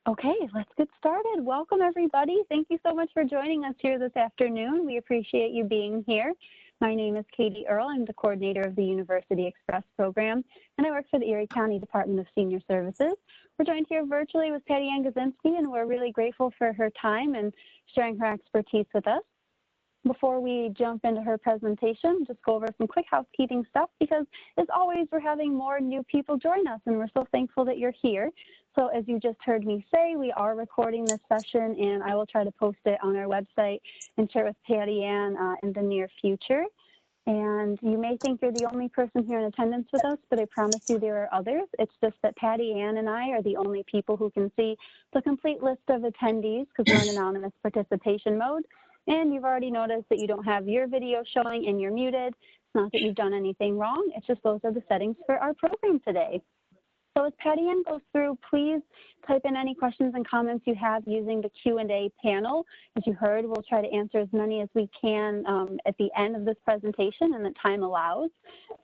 Okay, let's get started. Welcome, everybody. Thank you so much for joining us here this afternoon. We appreciate you being here. My name is Katie Earle. I'm the coordinator of the University Express program, and I work for the Erie County Department of Senior Services. We're joined here virtually with Pati Guzinski, and we're really grateful for her time and sharing her expertise with us. Before we jump into her presentation, just go over some quick housekeeping stuff because, as always, we're having more new people join us, and we're so thankful that you're here. So as you just heard me say, we are recording this session, and I will try to post it on our website and share it with Pati Ann in the near future. And you may think you're the only person here in attendance with us, but I promise you there are others. It's just that Pati Ann and I are the only people who can see the complete list of attendees because we're in anonymous participation mode. And you've already noticed that you don't have your video showing and you're muted. It's not that you've done anything wrong. It's just those are the settings for our program today. So as Pati Ann goes through, please type in any questions and comments you have using the Q&A panel. As you heard, we'll try to answer as many as we can at the end of this presentation and the time allows.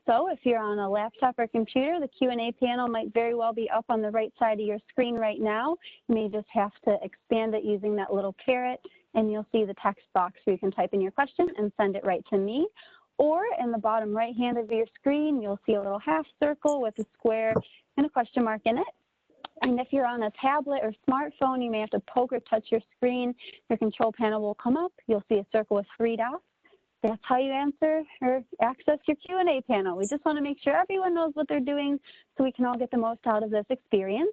So if you're on a laptop or computer, the Q&A panel might very well be up on the right side of your screen right now. You may just have to expand it using that little caret, and you'll see the text box where you can type in your question and send it right to me. Or in the bottom right hand of your screen, you'll see a little half circle with a square and a question mark in it. And if you're on a tablet or smartphone, you may have to poke or touch your screen. Your control panel will come up. You'll see a circle with 3 dots. That's how you answer or access your Q&A panel. We just want to make sure everyone knows what they're doing so we can all get the most out of this experience.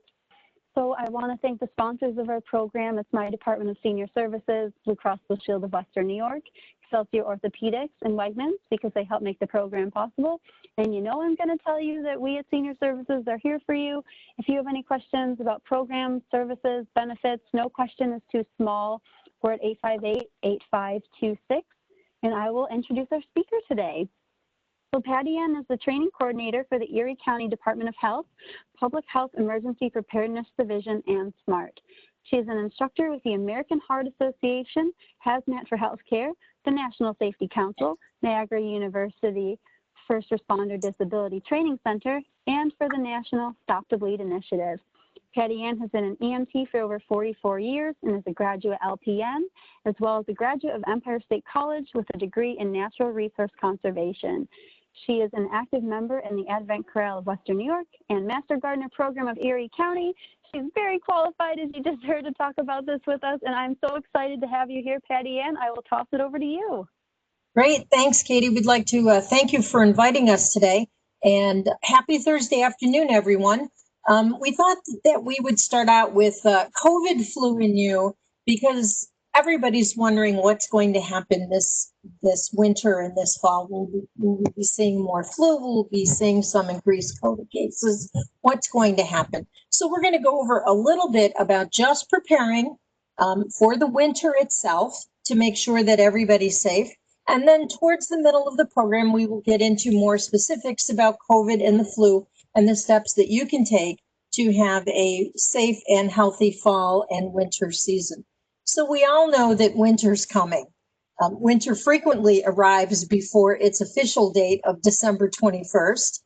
So I want to thank the sponsors of our program. It's my Department of Senior Services, Blue Cross Blue Shield of Western New York, Excelsior Orthopedics, and Wegmans because they help make the program possible. And you know I'm going to tell you that we at Senior Services are here for you. If you have any questions about programs, services, benefits, no question is too small. We're at 858-8526, and I will introduce our speaker today. So Pati Ann is the training coordinator for the Erie County Department of Health, Public Health Emergency Preparedness Division, and SMART. She is an instructor with the American Heart Association, Hazmat for Healthcare, the National Safety Council, Niagara University First Responder Disability Training Center, and for the National Stop the Bleed Initiative. Pati Ann has been an EMT for over 44 years and is a graduate LPN, as well as a graduate of Empire State College with a degree in Natural Resource Conservation. She is an active member in the Advent Chorale of Western New York and Master Gardener Program of Erie County. She's very qualified, as you just heard, to talk about this with us, and I'm so excited to have you here, Pati Ann. I will toss it over to you. Great. Thanks, Katie. We'd like to thank you for inviting us today, and happy Thursday afternoon, everyone. We thought that we would start out with COVID flu in you because everybody's wondering what's going to happen this winter and this fall. Will we be seeing more flu? We'll be seeing some increased COVID cases. What's going to happen? So we're going to go over a little bit about just preparing for the winter itself to make sure that everybody's safe. And then towards the middle of the program, we will get into more specifics about COVID and the flu and the steps that you can take to have a safe and healthy fall and winter season. So we all know that winter's coming. Winter frequently arrives before its official date of December 21st.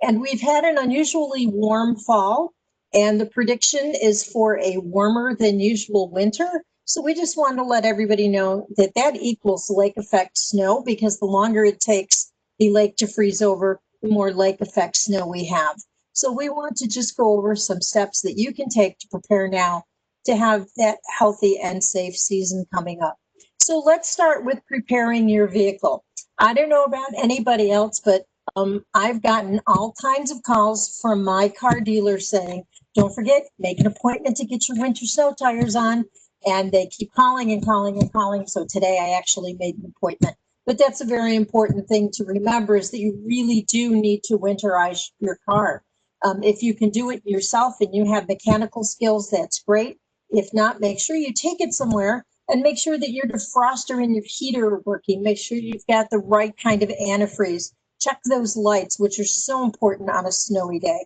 And we've had an unusually warm fall, and the prediction is for a warmer than usual winter. So we just wanted to let everybody know that that equals lake effect snow, because the longer it takes the lake to freeze over, the more lake effect snow we have. So we want to just go over some steps that you can take to prepare now to have that healthy and safe season coming up. So let's start with preparing your vehicle. I don't know about anybody else, but I've gotten all kinds of calls from my car dealer saying, don't forget, make an appointment to get your winter snow tires on. And they keep calling and calling and calling. So today I actually made an appointment. But that's a very important thing to remember, is that you really do need to winterize your car. If you can do it yourself and you have mechanical skills, that's great. If not, make sure you take it somewhere and make sure that your defroster and your heater are working. Make sure you've got the right kind of antifreeze. Check those lights, which are so important on a snowy day.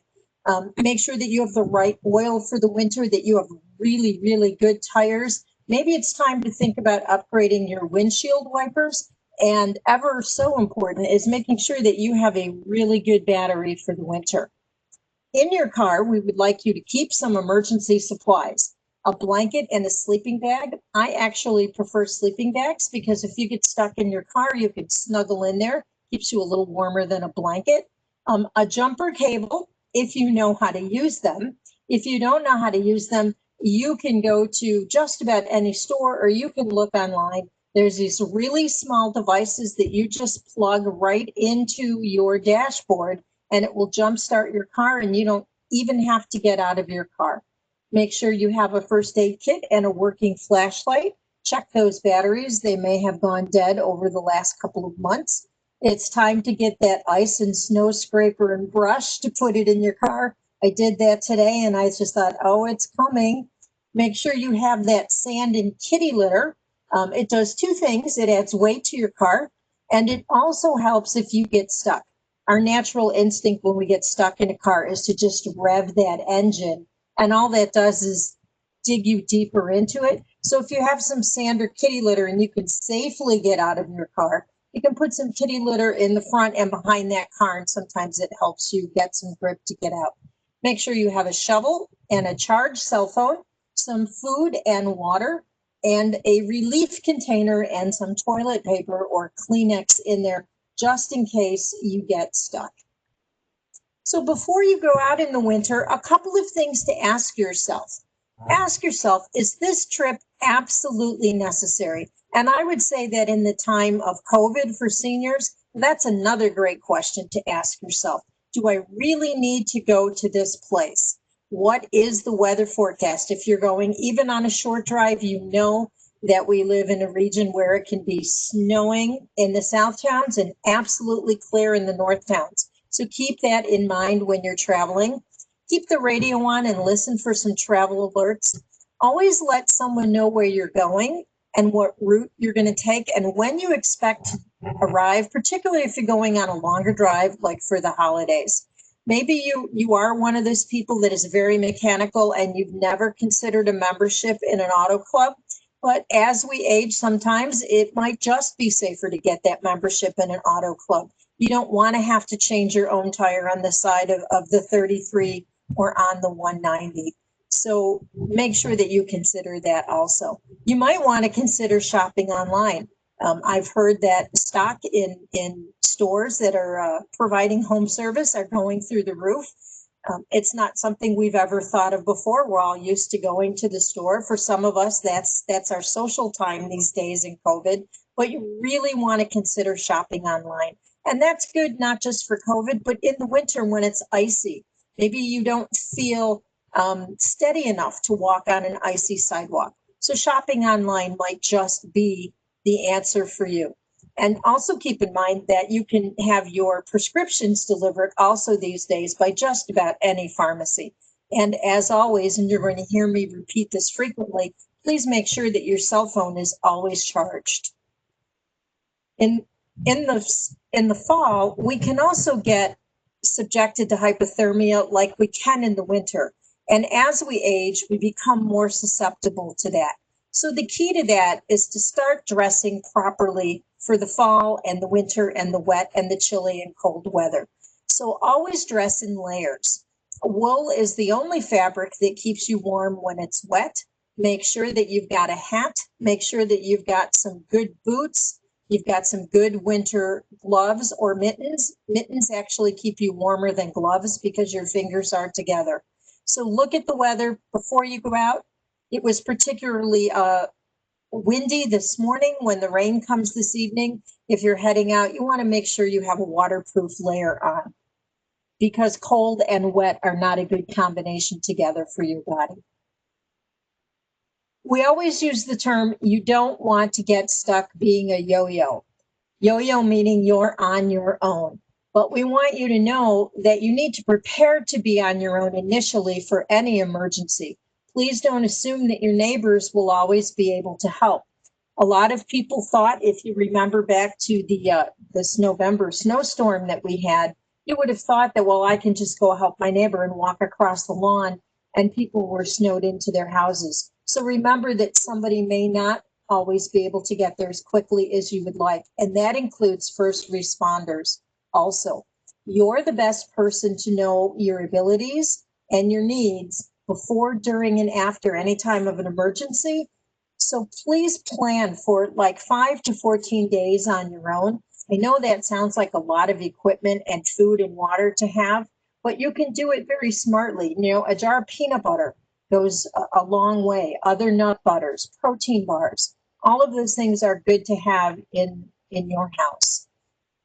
Make sure that you have the right oil for the winter, that you have really, really good tires. Maybe it's time to think about upgrading your windshield wipers. And ever so important is making sure that you have a really good battery for the winter. In your car, we would like you to keep some emergency supplies. a blanket and a sleeping bag. I actually prefer sleeping bags because if you get stuck in your car, you can snuggle in there, keeps you a little warmer than a blanket. A jumper cable, if you know how to use them. If you don't know how to use them, you can go to just about any store or you can look online. There's these really small devices that you just plug right into your dashboard and it will jumpstart your car and you don't even have to get out of your car. Make sure you have a first aid kit and a working flashlight. Check those batteries. They may have gone dead over the last couple of months. It's time to get that ice and snow scraper and brush to put it in your car. I did that today and I just thought, oh, it's coming. Make sure you have that sand and kitty litter. It does two things. It adds weight to your car and it also helps if you get stuck. Our natural instinct when we get stuck in a car is to just rev that engine. And all that does is dig you deeper into it. So if you have some sand or kitty litter and you can safely get out of your car, you can put some kitty litter in the front and behind that car, and sometimes it helps you get some grip to get out. Make sure you have a shovel and a charged cell phone, some food and water, and a relief container and some toilet paper or Kleenex in there, just in case you get stuck. So before you go out in the winter, a couple of things to ask yourself. Ask yourself, is this trip absolutely necessary? And I would say that in the time of COVID for seniors, that's another great question to ask yourself. Do I really need to go to this place? What is the weather forecast? If you're going even on a short drive, you know that we live in a region where it can be snowing in the south towns and absolutely clear in the north towns. So keep that in mind when you're traveling. Keep the radio on and listen for some travel alerts. Always let someone know where you're going and what route you're going to take and when you expect to arrive, particularly if you're going on a longer drive like for the holidays. Maybe you are one of those people that is very mechanical and you've never considered a membership in an auto club. But as we age, sometimes it might just be safer to get that membership in an auto club. You don't want to have to change your own tire on the side of the 33 or on the 190. So make sure that you consider that also. You might want to consider shopping online. I've heard that stock in stores that are providing home service are going through the roof. It's not something we've ever thought of before. We're all used to going to the store. For some of us, that's our social time these days in COVID. But you really want to consider shopping online. And that's good not just for COVID, but in the winter when it's icy. Maybe you don't feel steady enough to walk on an icy sidewalk. So shopping online might just be the answer for you. And also keep in mind that you can have your prescriptions delivered also these days by just about any pharmacy. And as always, and you're going to hear me repeat this frequently, please make sure that your cell phone is always charged. In the fall, we can also get subjected to hypothermia like we can in the winter. And as we age, we become more susceptible to that. So the key to that is to start dressing properly for the fall and the winter and the wet and the chilly and cold weather. So always dress in layers. Wool is the only fabric that keeps you warm when it's wet. Make sure that you've got a hat. Make sure that you've got some good boots. You've got some good winter gloves or mittens. Mittens actually keep you warmer than gloves because your fingers are together. So look at the weather before you go out. It was particularly windy this morning. When the rain comes this evening, if you're heading out, you want to make sure you have a waterproof layer on because cold and wet are not a good combination together for your body. We always use the term, you don't want to get stuck being a yo-yo. Yo-yo meaning you're on your own. But we want you to know that you need to prepare to be on your own initially for any emergency. Please don't assume that your neighbors will always be able to help. A lot of people thought, if you remember back to this November snowstorm that we had, you would have thought that, well, I can just go help my neighbor and walk across the lawn, and people were snowed into their houses. So remember that somebody may not always be able to get there as quickly as you would like, and that includes first responders also. You're the best person to know your abilities and your needs before, during, and after any time of an emergency. So please plan for like 5 to 14 days on your own. I know that sounds like a lot of equipment and food and water to have, but you can do it very smartly. You know, a jar of peanut butter goes a long way. Other nut butters, protein bars, all of those things are good to have in your house.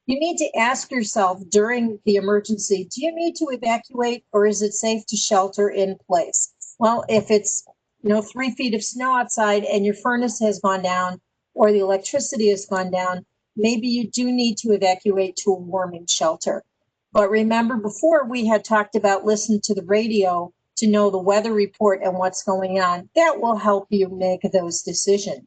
You need to ask yourself during the emergency, do you need to evacuate or is it safe to shelter in place? Well, if it's 3 feet of snow outside and your furnace has gone down or the electricity has gone down, maybe you do need to evacuate to a warming shelter. But remember, before we had talked about listening to the radio to know the weather report and what's going on. That will help you make those decisions.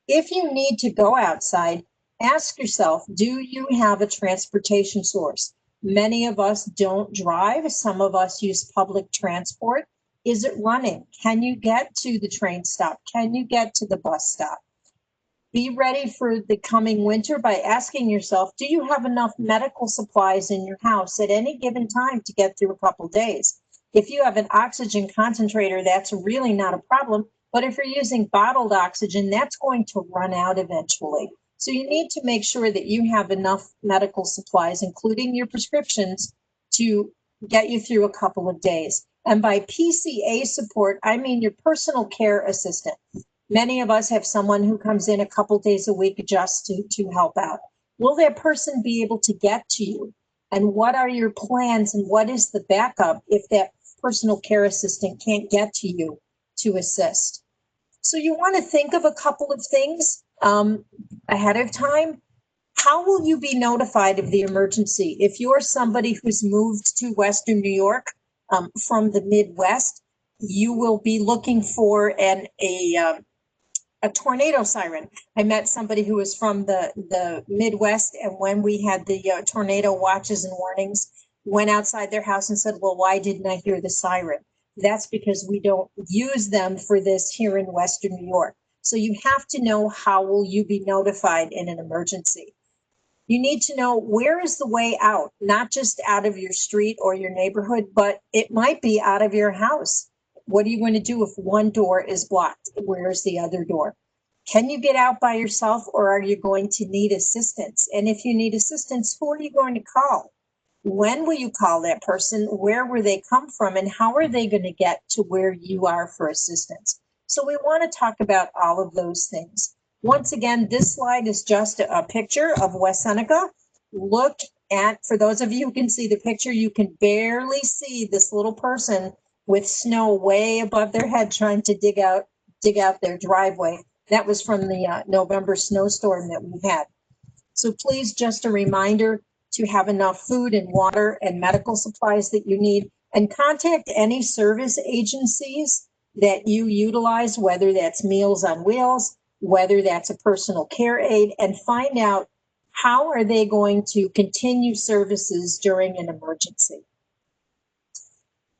If you need to go outside, ask yourself, do you have a transportation source? Many of us don't drive. Some of us use public transport. Is it running? Can you get to the train stop? Can you get to the bus stop? Be ready for the coming winter by asking yourself, do you have enough medical supplies in your house at any given time to get through a couple days? If you have an oxygen concentrator, that's really not a problem. But if you're using bottled oxygen, that's going to run out eventually. So you need to make sure that you have enough medical supplies, including your prescriptions, to get you through a couple of days. And by PCA support, I mean your personal care assistant. Many of us have someone who comes in a couple days a week just to help out. Will that person be able to get to you? And what are your plans and what is the backup if that personal care assistant can't get to you to assist? So you want to think of a couple of things ahead of time. How will you be notified of the emergency? If you're somebody who's moved to Western New York from the Midwest, you will be looking for a tornado siren. I met somebody who was from the Midwest, and when we had the tornado watches and warnings, went outside their house and said, well, why didn't I hear the siren? That's because we don't use them for this here in Western New York. So you have to know, how will you be notified in an emergency? You need to know, where is the way out, not just out of your street or your neighborhood, but it might be out of your house. What are you going to do if one door is blocked? Where's the other door? Can you get out by yourself, or are you going to need assistance? And if you need assistance, who are you going to call? When will you call that person? Where will they come from? And how are they going to get to where you are for assistance? So we want to talk about all of those things. Once again, this slide is just a picture of West Seneca. Look at, for those of you who can see the picture, you can barely see this little person with snow way above their head trying to dig out their driveway. That was from the November snowstorm that we had. So please, just a reminder to have enough food and water and medical supplies that you need, and contact any service agencies that you utilize, whether that's Meals on Wheels, whether that's a personal care aide, and find out how are they going to continue services during an emergency.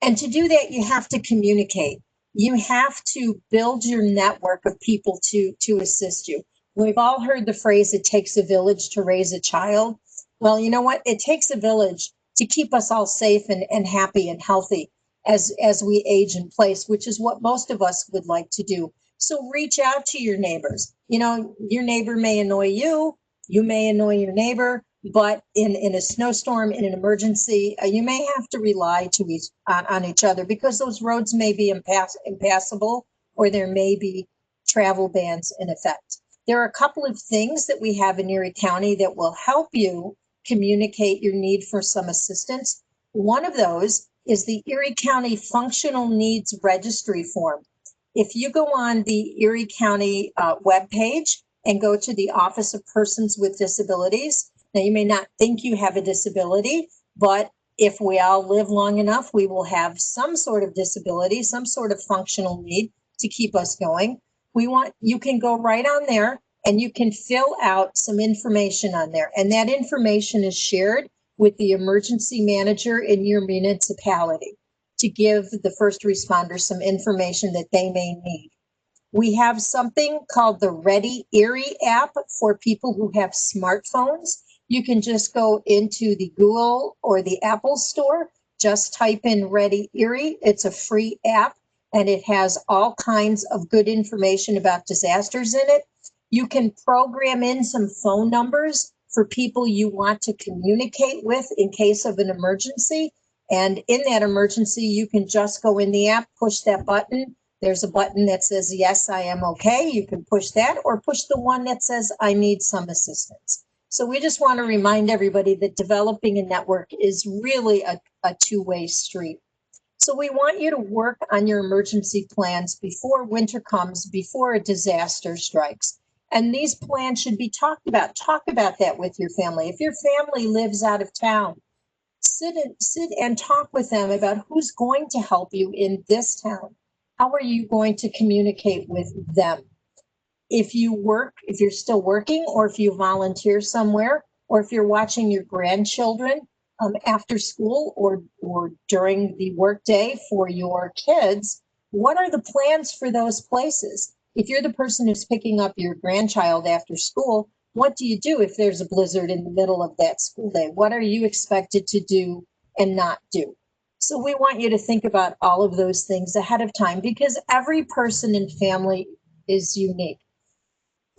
And to do that, you have to communicate. You have to build your network of people to assist you. We've all heard the phrase, it takes a village to raise a child. Well, you know what? It takes a village to keep us all safe and happy and healthy as we age in place, which is what most of us would like to do. So reach out to your neighbors. You know, your neighbor may annoy you, you may annoy your neighbor, but in a snowstorm, in an emergency, you may have to rely on each other, because those roads may be impassable, or there may be travel bans in effect. There are a couple of things that we have in Erie County that will help you communicate your need for some assistance. One of those is the Erie County Functional Needs Registry form. If you go on the Erie County webpage and go to the Office of Persons with Disabilities, now you may not think you have a disability, but if we all live long enough, we will have some sort of disability, some sort of functional need to keep us going. You can go right on there and you can fill out some information on there. And that information is shared with the emergency manager in your municipality to give the first responders some information that they may need. We have something called the Ready Erie app for people who have smartphones. You can just go into the Google or the Apple store, just type in Ready Erie. It's a free app. and it has all kinds of good information about disasters in it. You can program in some phone numbers for people you want to communicate with in case of an emergency. And in that emergency, you can just go in the app, push that button. There's a button that says, yes, I am okay. You can push that, or push the one that says, I need some assistance. So we just want to remind everybody that developing a network is really a two-way street. So we want you to work on your emergency plans before winter comes, before a disaster strikes. And these plans should be talked about. Talk about that with your family. If your family lives out of town, sit and talk with them about who's going to help you in this town. How are you going to communicate with them? If you work, if you're still working, or if you volunteer somewhere, or if you're watching your grandchildren after school or during the workday for your kids, what are the plans for those places? If you're the person who's picking up your grandchild after school, what do you do if there's a blizzard in the middle of that school day? What are you expected to do and not do? So we want you to think about all of those things ahead of time, because every person and family is unique.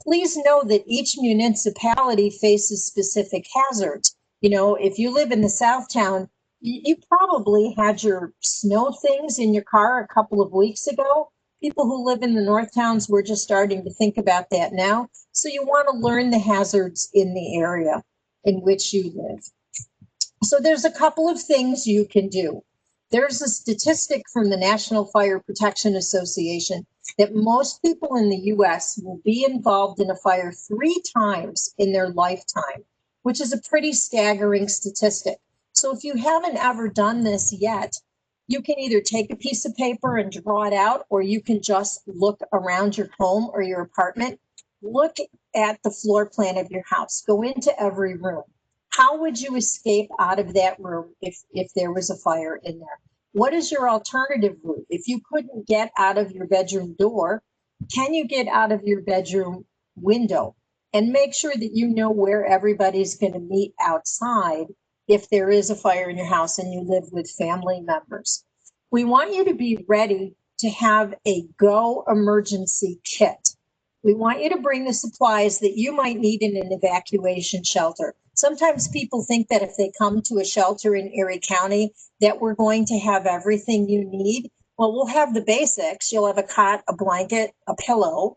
Please know that each municipality faces specific hazards. You know, if you live in the South Town, you probably had your snow things in your car a couple of weeks ago. People who live in the North Towns, we're just starting to think about that now. So you want to learn the hazards in the area in which you live. So there's a couple of things you can do. There's a statistic from the National Fire Protection Association that most people in the US will be involved in a fire 3 times in their lifetime, which is a pretty staggering statistic. So if you haven't ever done this yet, you can either take a piece of paper and draw it out, or you can just look around your home or your apartment. Look at the floor plan of your house. Go into every room. How would you escape out of that room if there was a fire in there? What is your alternative route? If you couldn't get out of your bedroom door, can you get out of your bedroom window? And make sure that you know where everybody's going to meet outside if there is a fire in your house and you live with family members. We want you to be ready to have a go emergency kit. We want you to bring the supplies that you might need in an evacuation shelter. Sometimes people think that if they come to a shelter in Erie County that we're going to have everything you need. Well, we'll have the basics. You'll have a cot, a blanket, a pillow.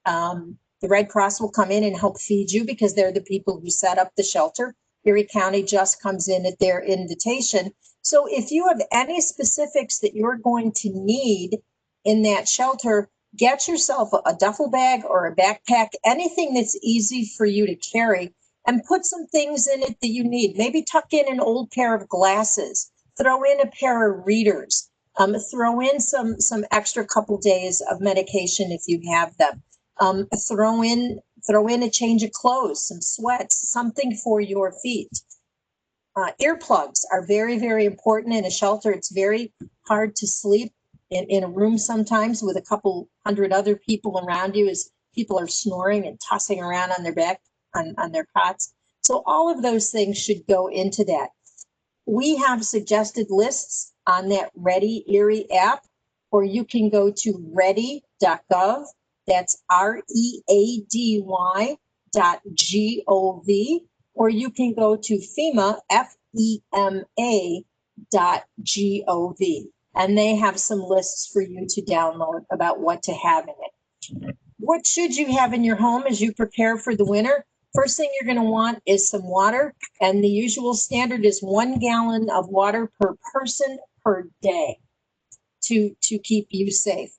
The Red Cross will come in and help feed you because they're the people who set up the shelter. Erie County just comes in at their invitation. So if you have any specifics that you're going to need in that shelter, get yourself a duffel bag or a backpack, anything that's easy for you to carry, and put some things in it that you need. Maybe tuck in an old pair of glasses, throw in a pair of readers, throw in some extra couple days of medication if you have them. Throw in a change of clothes, some sweats, something for your feet. Earplugs are very, very important in a shelter. It's very hard to sleep in a room sometimes with a couple hundred other people around you as people are snoring and tossing around on their back, on their cots. So all of those things should go into that. We have suggested lists on that Ready Erie app, or you can go to ready.gov. That's READY.gov, or you can go to FEMA, FEMA.gov, and they have some lists for you to download about what to have in it. What should you have in your home as you prepare for the winter? First thing you're going to want is some water, and the usual standard is 1 gallon of water per person per day to keep you safe.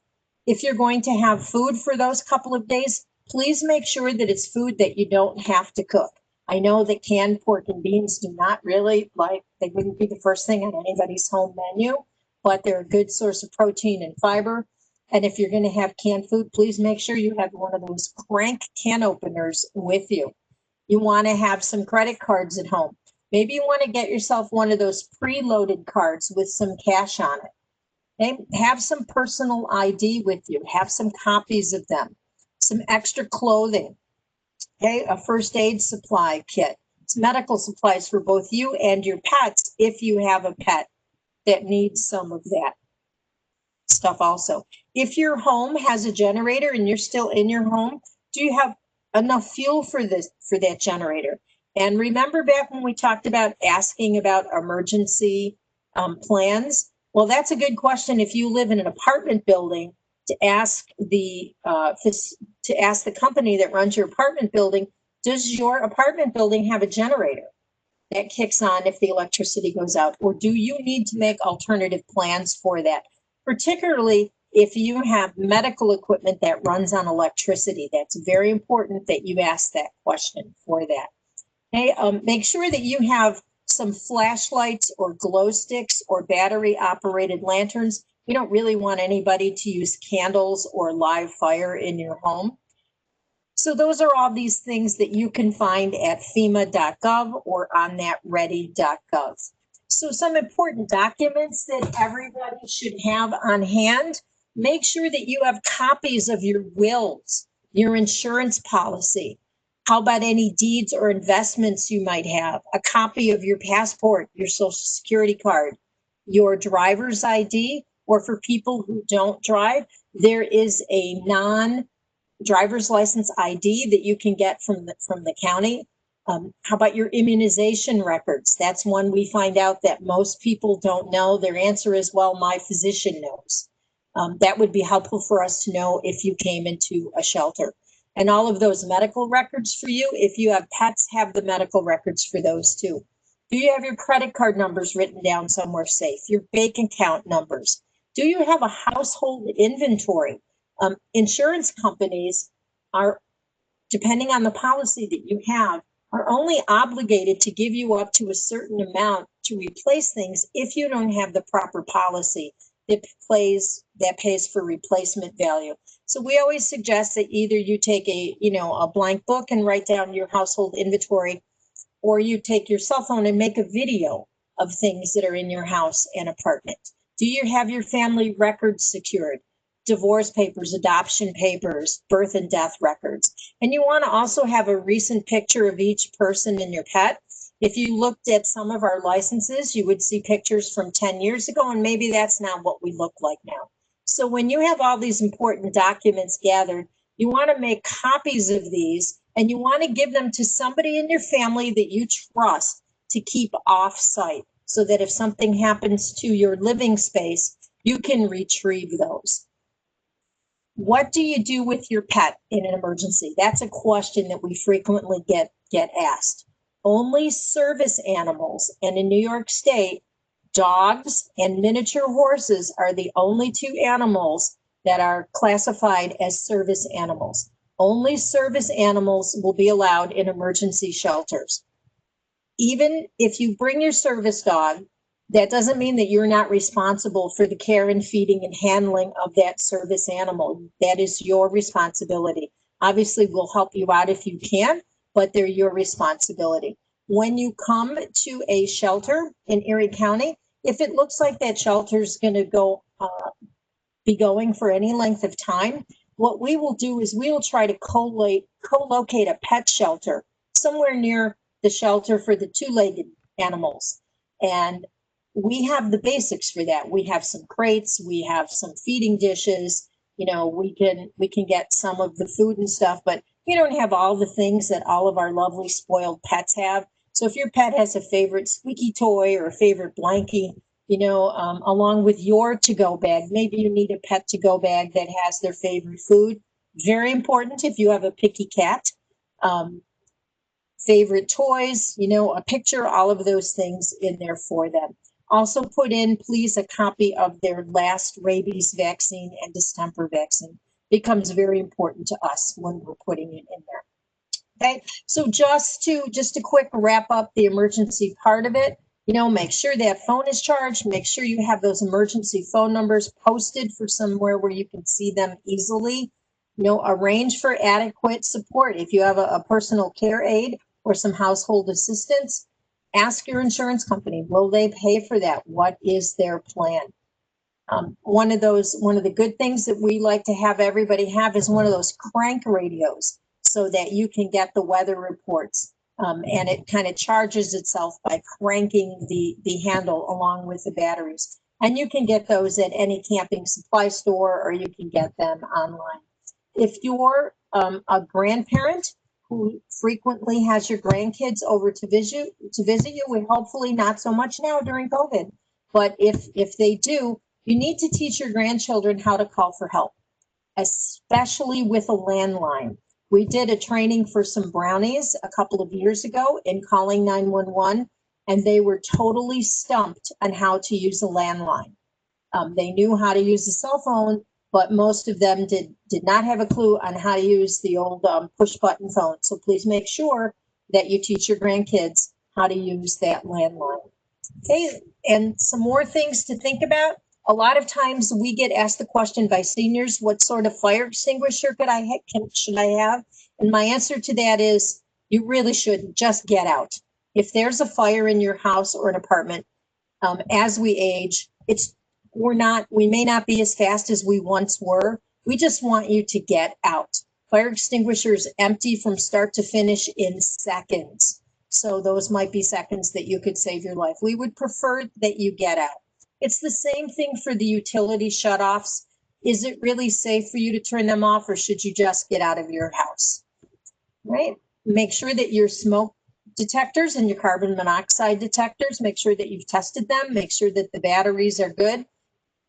If you're going to have food for those couple of days, please make sure that it's food that you don't have to cook. I know that canned pork and beans do not really, they wouldn't be the first thing on anybody's home menu, but they're a good source of protein and fiber. And if you're going to have canned food, please make sure you have one of those crank can openers with you. You want to have some credit cards at home. Maybe you want to get yourself one of those preloaded cards with some cash on it. Okay? Have some personal ID with you. Have some copies of them. Some extra clothing. Okay, a first aid supply kit. It's medical supplies for both you and your pets if you have a pet that needs some of that. stuff also. If your home has a generator and you're still in your home, do you have enough fuel for that generator? And remember back when we talked about asking about emergency plans? Well, that's a good question if you live in an apartment building, to ask the company that runs your apartment building, does your apartment building have a generator that kicks on if the electricity goes out? Or do you need to make alternative plans for that? Particularly if you have medical equipment that runs on electricity, that's very important that you ask that question for that. Okay, make sure that you have some flashlights or glow sticks or battery operated lanterns. We don't really want anybody to use candles or live fire in your home. So those are all these things that you can find at FEMA.gov or on thatready.gov. So some important documents that everybody should have on hand. Make sure that you have copies of your wills, your insurance policy. How about any deeds or investments you might have? A copy of your passport, your social security card, your driver's ID, or for people who don't drive, there is a non-driver's license ID that you can get from the county. How about your immunization records? That's one we find out that most people don't know. Their answer is, well, my physician knows. That would be helpful for us to know if you came into a shelter. And all of those medical records for you, if you have pets, have the medical records for those too. Do you have your credit card numbers written down somewhere safe? Your bank account numbers? Do you have a household inventory? Insurance companies are, depending on the policy that you have, are only obligated to give you up to a certain amount to replace things if you don't have the proper policy that pays for replacement value. So we always suggest that either you take a blank book and write down your household inventory, or you take your cell phone and make a video of things that are in your house and apartment. Do you have your family records secured? Divorce papers, adoption papers, birth and death records. And you want to also have a recent picture of each person and your pet. If you looked at some of our licenses, you would see pictures from 10 years ago, and maybe that's not what we look like now. So when you have all these important documents gathered, you want to make copies of these, and you want to give them to somebody in your family that you trust to keep off-site, so that if something happens to your living space, you can retrieve those. What do you do with your pet in an emergency? That's a question that we frequently get asked. Only service animals, and in New York State, dogs and miniature horses are the only two animals that are classified as service animals. Only service animals will be allowed in emergency shelters. Even if you bring your service dog, that doesn't mean that you're not responsible for the care and feeding and handling of that service animal. That is your responsibility. Obviously, we'll help you out if you can, but they're your responsibility. When you come to a shelter in Erie County, if it looks like that shelter is going to be going for any length of time, what we will do is we will try to co-locate a pet shelter somewhere near the shelter for the two-legged animals. And we have the basics for that. We have some crates, we have some feeding dishes, we can get some of the food and stuff, but we don't have all the things that all of our lovely spoiled pets have. So if your pet has a favorite squeaky toy or a favorite blankie, along with your to-go bag, maybe you need a pet to-go bag that has their favorite food. Very important if you have a picky cat. Favorite toys, a picture, all of those things in there for them. Also put in, please, a copy of their last rabies vaccine and distemper vaccine. Becomes very important to us when we're putting it in there. Okay, so just a quick wrap up the emergency part of it. Make sure that phone is charged. Make sure you have those emergency phone numbers posted for somewhere where you can see them easily. Arrange for adequate support. If you have a personal care aide or some household assistance, ask your insurance company, will they pay for that? What is their plan? One of the good things that we like to have everybody have is one of those crank radios so that you can get the weather reports. And it kind of charges itself by cranking the handle along with the batteries. And you can get those at any camping supply store, or you can get them online. If you're a grandparent who frequently has your grandkids over to visit you, we hopefully not so much now during COVID, but if they do, you need to teach your grandchildren how to call for help, especially with a landline. We did a training for some brownies a couple of years ago in calling 911, and they were totally stumped on how to use a landline. They knew how to use a cell phone, but most of them did not have a clue on how to use the old push button phone. So please make sure that you teach your grandkids how to use that landline. Okay, and some more things to think about. A lot of times we get asked the question by seniors, what sort of fire extinguisher should I have? And my answer to that is, you really shouldn't. Just get out. If there's a fire in your house or an apartment, as we age, we may not be as fast as we once were. We just want you to get out. Fire extinguishers empty from start to finish in seconds. So those might be seconds that you could save your life. We would prefer that you get out. It's the same thing for the utility shutoffs. Is it really safe for you to turn them off, or should you just get out of your house? Right? Make sure that your smoke detectors and your carbon monoxide detectors, make sure that you've tested them, make sure that the batteries are good.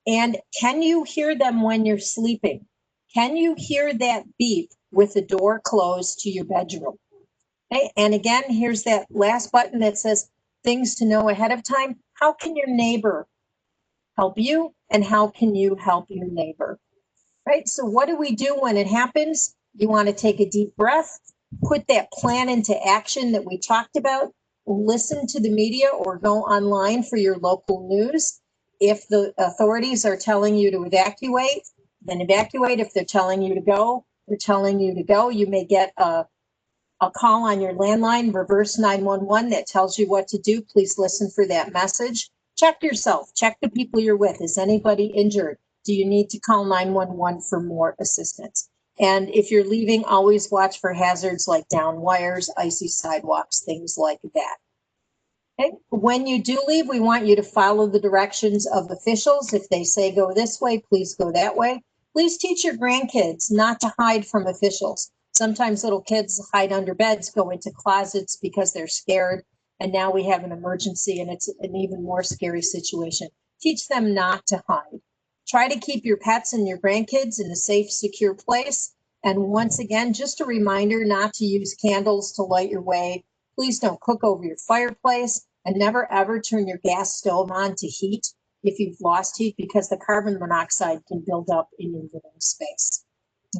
And can you hear them when you're sleeping? Can you hear that beep with the door closed to your bedroom? Okay. And again, here's that last button that says things to know ahead of time. How can your neighbor help you, and how can you help your neighbor? Right? So what do we do when it happens? You want to take a deep breath, put that plan into action that we talked about, listen to the media or go online for your local news. If the authorities are telling you to evacuate, then evacuate. If they're telling you to go, they're telling you to go. You may get a call on your landline, reverse 911, that tells you what to do. Please listen for that message. Check yourself, check the people you're with. Is anybody injured? Do you need to call 911 for more assistance? And if you're leaving, always watch for hazards like down wires, icy sidewalks, things like that. Okay. When you do leave, we want you to follow the directions of officials. If they say go this way, please go that way. Please teach your grandkids not to hide from officials. Sometimes little kids hide under beds, go into closets because they're scared. And now we have an emergency and it's an even more scary situation. Teach them not to hide. Try to keep your pets and your grandkids in a safe, secure place. And once again, just a reminder not to use candles to light your way. Please don't cook over your fireplace, and never ever turn your gas stove on to heat if you've lost heat, because the carbon monoxide can build up in your living space.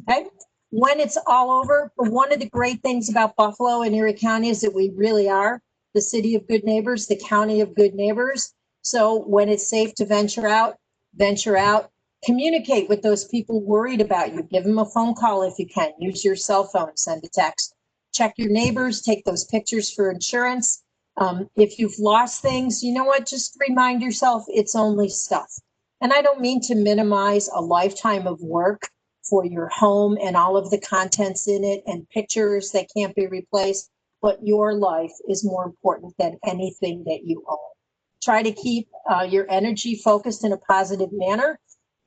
Okay. When it's all over, one of the great things about Buffalo and Erie County is that we really are the city of good neighbors, the county of good neighbors. So when it's safe to venture out, communicate with those people worried about you. Give them a phone call if you can. Use your cell phone, send a text. Check your neighbors, take those pictures for insurance. If you've lost things, you know what? Just remind yourself it's only stuff. And I don't mean to minimize a lifetime of work for your home and all of the contents in it and pictures that can't be replaced, but your life is more important than anything that you own. Try to keep your energy focused in a positive manner.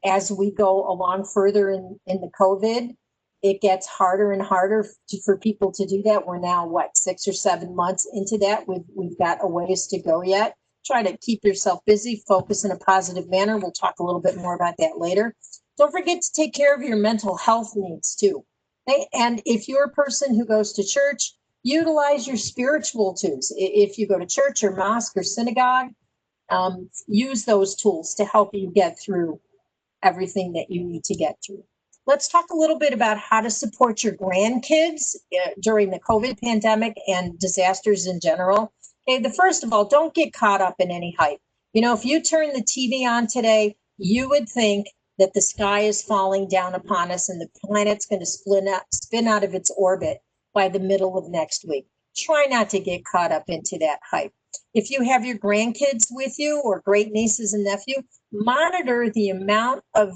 As we go along further in the COVID, it gets harder and harder for people to do that. We're now, 6 or 7 months into that. We've got a ways to go yet. Try to keep yourself busy, focus in a positive manner. We'll talk a little bit more about that later. Don't forget to take care of your mental health needs too. Okay? And if you're a person who goes to church, utilize your spiritual tools. If you go to church or mosque or synagogue, use those tools to help you get through everything that you need to get through. Let's talk a little bit about how to support your grandkids during the COVID pandemic and disasters in general. Okay, first of all, don't get caught up in any hype. You know, if you turn the TV on today, you would think that the sky is falling down upon us and the planet's going to spin out of its orbit by the middle of next week. Try not to get caught up into that hype. If you have your grandkids with you or great nieces and nephew, monitor the amount of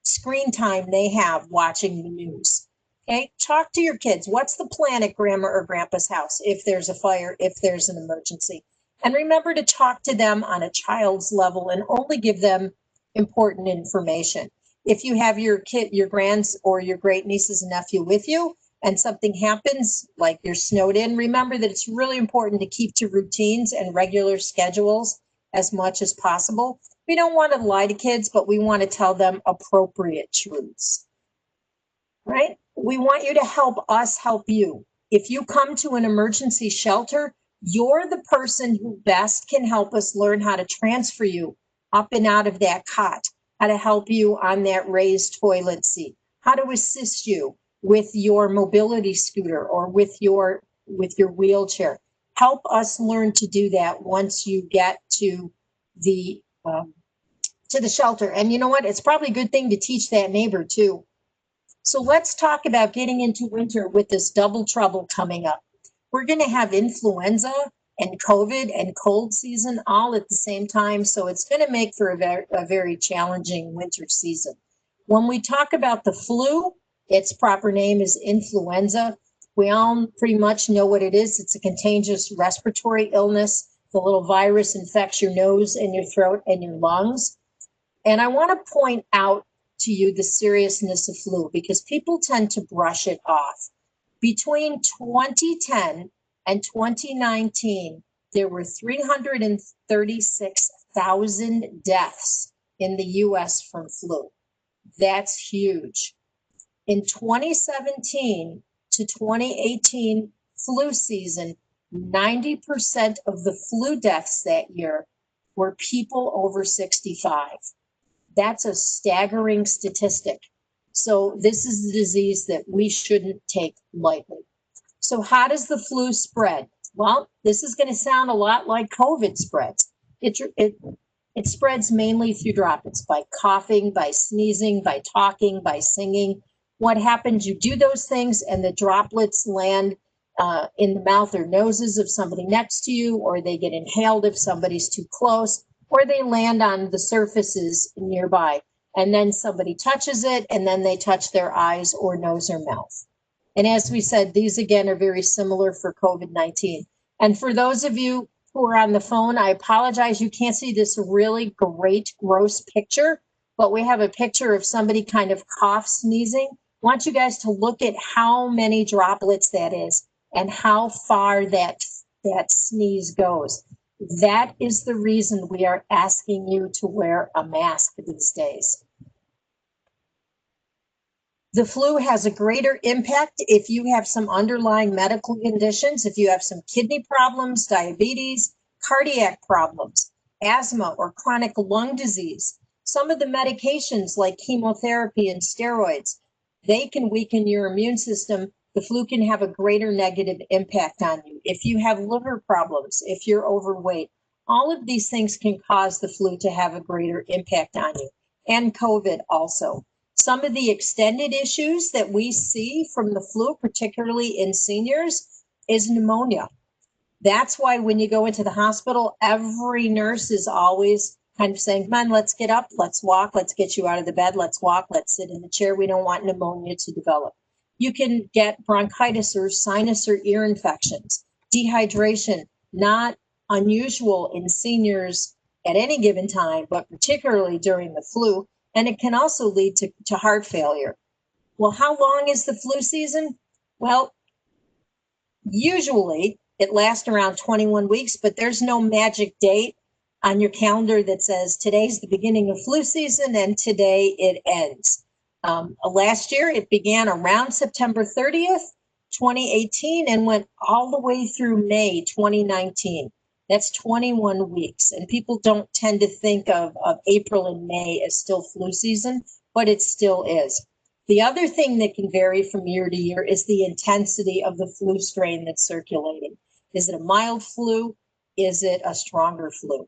screen time they have watching the news. Okay, talk to your kids. What's the plan at grandma or grandpa's house if there's a fire, if there's an emergency? And remember to talk to them on a child's level and only give them important information. If you have your kid, your grands or your great nieces and nephew with you and something happens, like you're snowed in, remember that it's really important to keep to routines and regular schedules as much as possible. We don't want to lie to kids, but we want to tell them appropriate truths, right? We want you to help us help you. If you come to an emergency shelter, you're the person who best can help us learn how to transfer you up and out of that cot, how to help you on that raised toilet seat, how to assist you with your mobility scooter or with your wheelchair. Help us learn to do that once you get to the shelter. And you know what? It's probably a good thing to teach that neighbor too. So let's talk about getting into winter with this double trouble coming up. We're going to have influenza and COVID and cold season all at the same time. So it's going to make for a very challenging winter season. When we talk about the flu, its proper name is influenza. We all pretty much know what it is. It's a contagious respiratory illness. The little virus infects your nose and your throat and your lungs. And I want to point out to you the seriousness of flu because people tend to brush it off. Between 2010 and 2019, there were 336,000 deaths in the US from flu. That's huge. In 2017 to 2018 flu season, 90% of the flu deaths that year were people over 65. That's a staggering statistic. So this is a disease that we shouldn't take lightly. So how does the flu spread? Well, this is going to sound a lot like COVID spreads. It spreads mainly through droplets, by coughing, by sneezing, by talking, by singing. What happens, you do those things and the droplets land in the mouth or noses of somebody next to you, or they get inhaled if somebody's too close, or they land on the surfaces nearby. And then somebody touches it, and then they touch their eyes or nose or mouth. And as we said, these again are very similar for COVID-19. And for those of you who are on the phone, I apologize, you can't see this really great, gross picture, but we have a picture of somebody kind of cough sneezing. I want you guys to look at how many droplets that is and how far that sneeze goes. That is the reason we are asking you to wear a mask these days. The flu has a greater impact if you have some underlying medical conditions, if you have some kidney problems, diabetes, cardiac problems, asthma, or chronic lung disease. Some of the medications like chemotherapy and steroids, they can weaken your immune system. The flu can have a greater negative impact on you. If you have liver problems, if you're overweight, all of these things can cause the flu to have a greater impact on you, and COVID also. Some of the extended issues that we see from the flu, particularly in seniors, is pneumonia. That's why when you go into the hospital, every nurse is always kind of saying, come on, let's get up, let's walk, let's get you out of the bed, let's walk, let's sit in the chair. We don't want pneumonia to develop. You can get bronchitis or sinus or ear infections, dehydration, not unusual in seniors at any given time, but particularly during the flu. And it can also lead to heart failure. Well, how long is the flu season? Well, usually it lasts around 21 weeks, but there's no magic date on your calendar that says today's the beginning of flu season and today it ends. Last year, it began around September 30th, 2018, and went all the way through May 2019. That's 21 weeks. And people don't tend to think of April and May as still flu season, but it still is. The other thing that can vary from year to year is the intensity of the flu strain that's circulating. Is it a mild flu? Is it a stronger flu?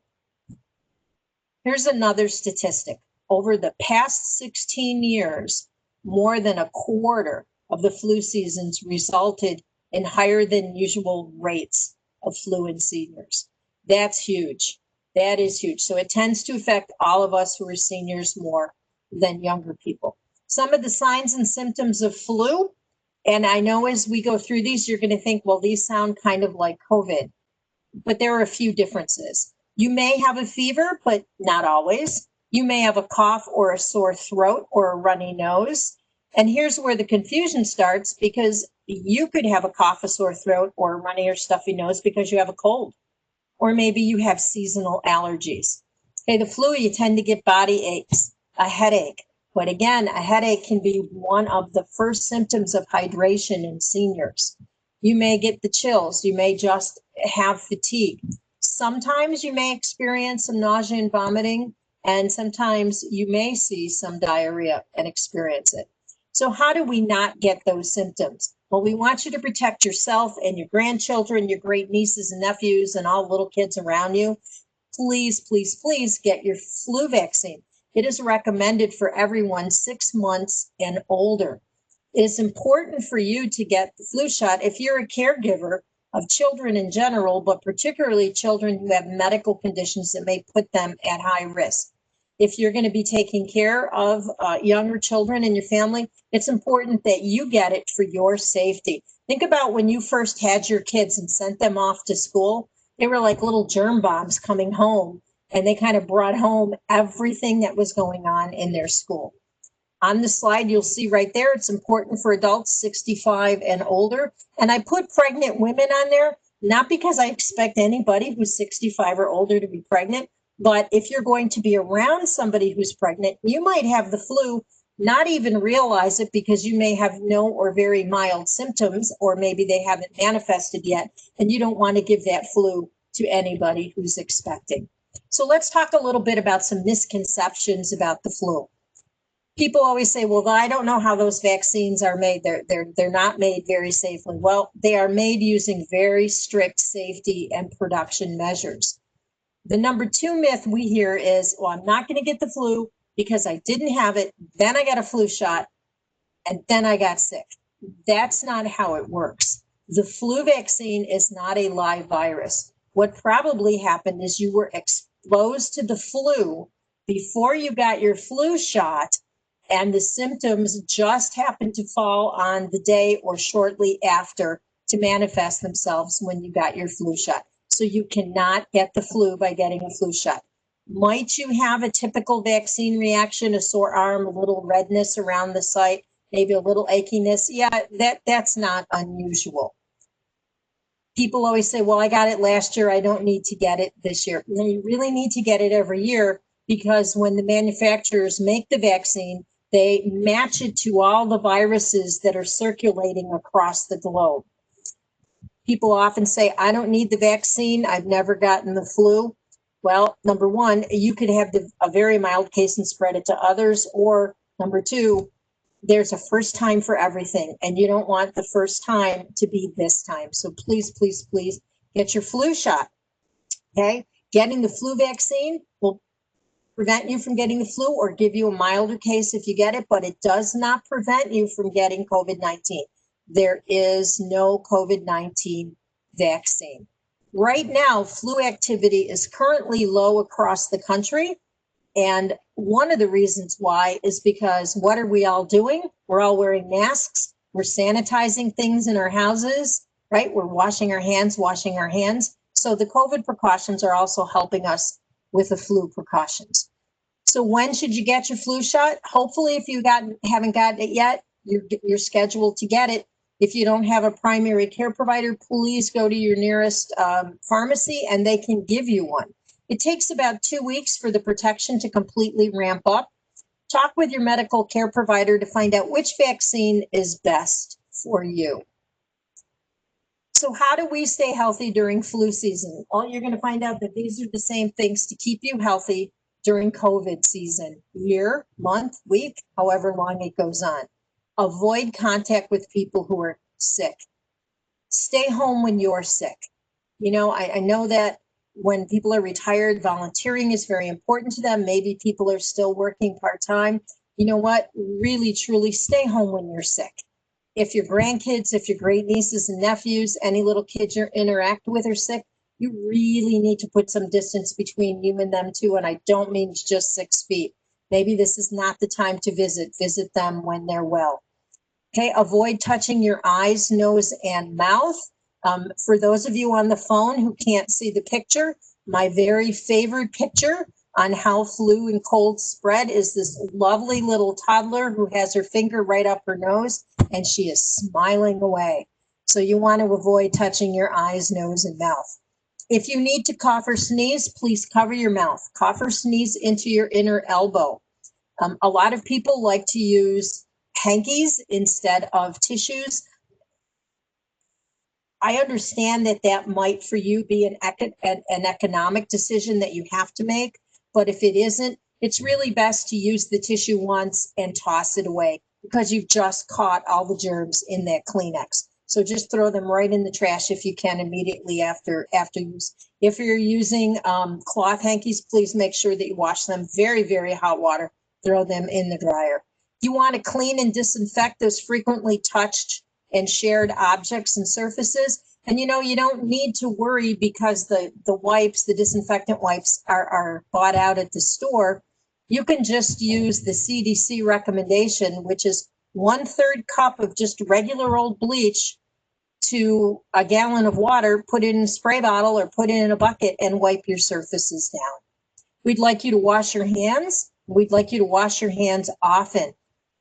Here's another statistic. Over the past 16 years, more than a quarter of the flu seasons resulted in higher than usual rates of flu in seniors. That's huge. That is huge. So it tends to affect all of us who are seniors more than younger people. Some of the signs and symptoms of flu, and I know as we go through these, you're going to think, well, these sound kind of like COVID. but there are a few differences. You may have a fever, but not always. You may have a cough or a sore throat or a runny nose. And here's where the confusion starts, because you could have a cough, a sore throat, or a runny or stuffy nose because you have a cold, or maybe you have seasonal allergies. Okay, the flu, you tend to get body aches, a headache. But again, a headache can be one of the first symptoms of hydration in seniors. You may get the chills. You may just have fatigue. Sometimes you may experience some nausea and vomiting, and sometimes you may see some diarrhea and experience it. So how do we not get those symptoms? Well, we want you to protect yourself and your grandchildren, your great nieces and nephews, and all the little kids around you. Please, please, please get your flu vaccine. It is recommended for everyone 6 months and older. It is important for you to get the flu shot if you're a caregiver of children in general, but particularly children who have medical conditions that may put them at high risk. If you're going to be taking care of younger children in your family, it's important that you get it for your safety. Think about when you first had your kids and sent them off to school. They were like little germ bombs coming home, and they kind of brought home everything that was going on in their school. On the slide, you'll see right there, it's important for adults 65 and older. And I put pregnant women on there, not because I expect anybody who's 65 or older to be pregnant, but if you're going to be around somebody who's pregnant, you might have the flu, not even realize it because you may have no or very mild symptoms, or maybe they haven't manifested yet, and you don't want to give that flu to anybody who's expecting. So let's talk a little bit about some misconceptions about the flu. People always say, well, I don't know how those vaccines are made. They're not made very safely. Well, they are made using very strict safety and production measures. The number 2 myth we hear is, well, I'm not going to get the flu because I didn't have it, then I got a flu shot, and then I got sick. That's not how it works. The flu vaccine is not a live virus. What probably happened is you were exposed to the flu before you got your flu shot, and the symptoms just happened to fall on the day or shortly after to manifest themselves when you got your flu shot. So you cannot get the flu by getting a flu shot. Might you have a typical vaccine reaction, a sore arm, a little redness around the site, maybe a little achiness? Yeah, that's not unusual. People always say, well, I got it last year, I don't need to get it this year. No, you really need to get it every year, because when the manufacturers make the vaccine, they match it to all the viruses that are circulating across the globe. People often say, I don't need the vaccine, I've never gotten the flu. Well, number one, you could have a very mild case and spread it to others, or number two, there's a first time for everything, and you don't want the first time to be this time. So please, please, please get your flu shot, okay? Getting the flu vaccine will prevent you from getting the flu or give you a milder case if you get it, but it does not prevent you from getting COVID-19. There is no COVID-19 vaccine. Right now, flu activity is currently low across the country. And one of the reasons why is because what are we all doing? We're all wearing masks. We're sanitizing things in our houses, right? We're washing our hands. So the COVID precautions are also helping us with the flu precautions. So when should you get your flu shot? Hopefully, if you haven't gotten it yet, you're scheduled to get it. If you don't have a primary care provider, please go to your nearest pharmacy and they can give you one. It takes about 2 weeks for the protection to completely ramp up. Talk with your medical care provider to find out which vaccine is best for you. So how do we stay healthy during flu season? Well, you're going to find out that these are the same things to keep you healthy during COVID season: year, month, week, however long it goes on. Avoid contact with people who are sick. Stay home when you're sick. You know, I know that when people are retired, volunteering is very important to them. Maybe people are still working part-time. You know what? Really, truly stay home when you're sick. If your grandkids, if your great nieces and nephews, any little kids you interact with are sick, you really need to put some distance between you and them too. And I don't mean just 6 feet. Maybe this is not the time to visit. Visit them when they're well. Okay, avoid touching your eyes, nose, and mouth. For those of you on the phone who can't see the picture, my very favorite picture on how flu and cold spread is this lovely little toddler who has her finger right up her nose and she is smiling away. So you want to avoid touching your eyes, nose, and mouth. If you need to cough or sneeze, please cover your mouth. Cough or sneeze into your inner elbow. A lot of people like to use hankies instead of tissues. I understand that that might for you be an economic decision that you have to make, but if it isn't, it's really best to use the tissue once and toss it away because you've just caught all the germs in that Kleenex. So just throw them right in the trash if you can immediately after use. If you're using cloth hankies, please make sure that you wash them very, very hot water. Throw them in the dryer. You want to clean and disinfect those frequently touched and shared objects and surfaces. And you don't need to worry because the wipes, the disinfectant wipes are bought out at the store. You can just use the CDC recommendation, which is 1/3 cup of just regular old bleach to a gallon of water, put it in a spray bottle or put it in a bucket and wipe your surfaces down. We'd like you to wash your hands. We'd like you to wash your hands often.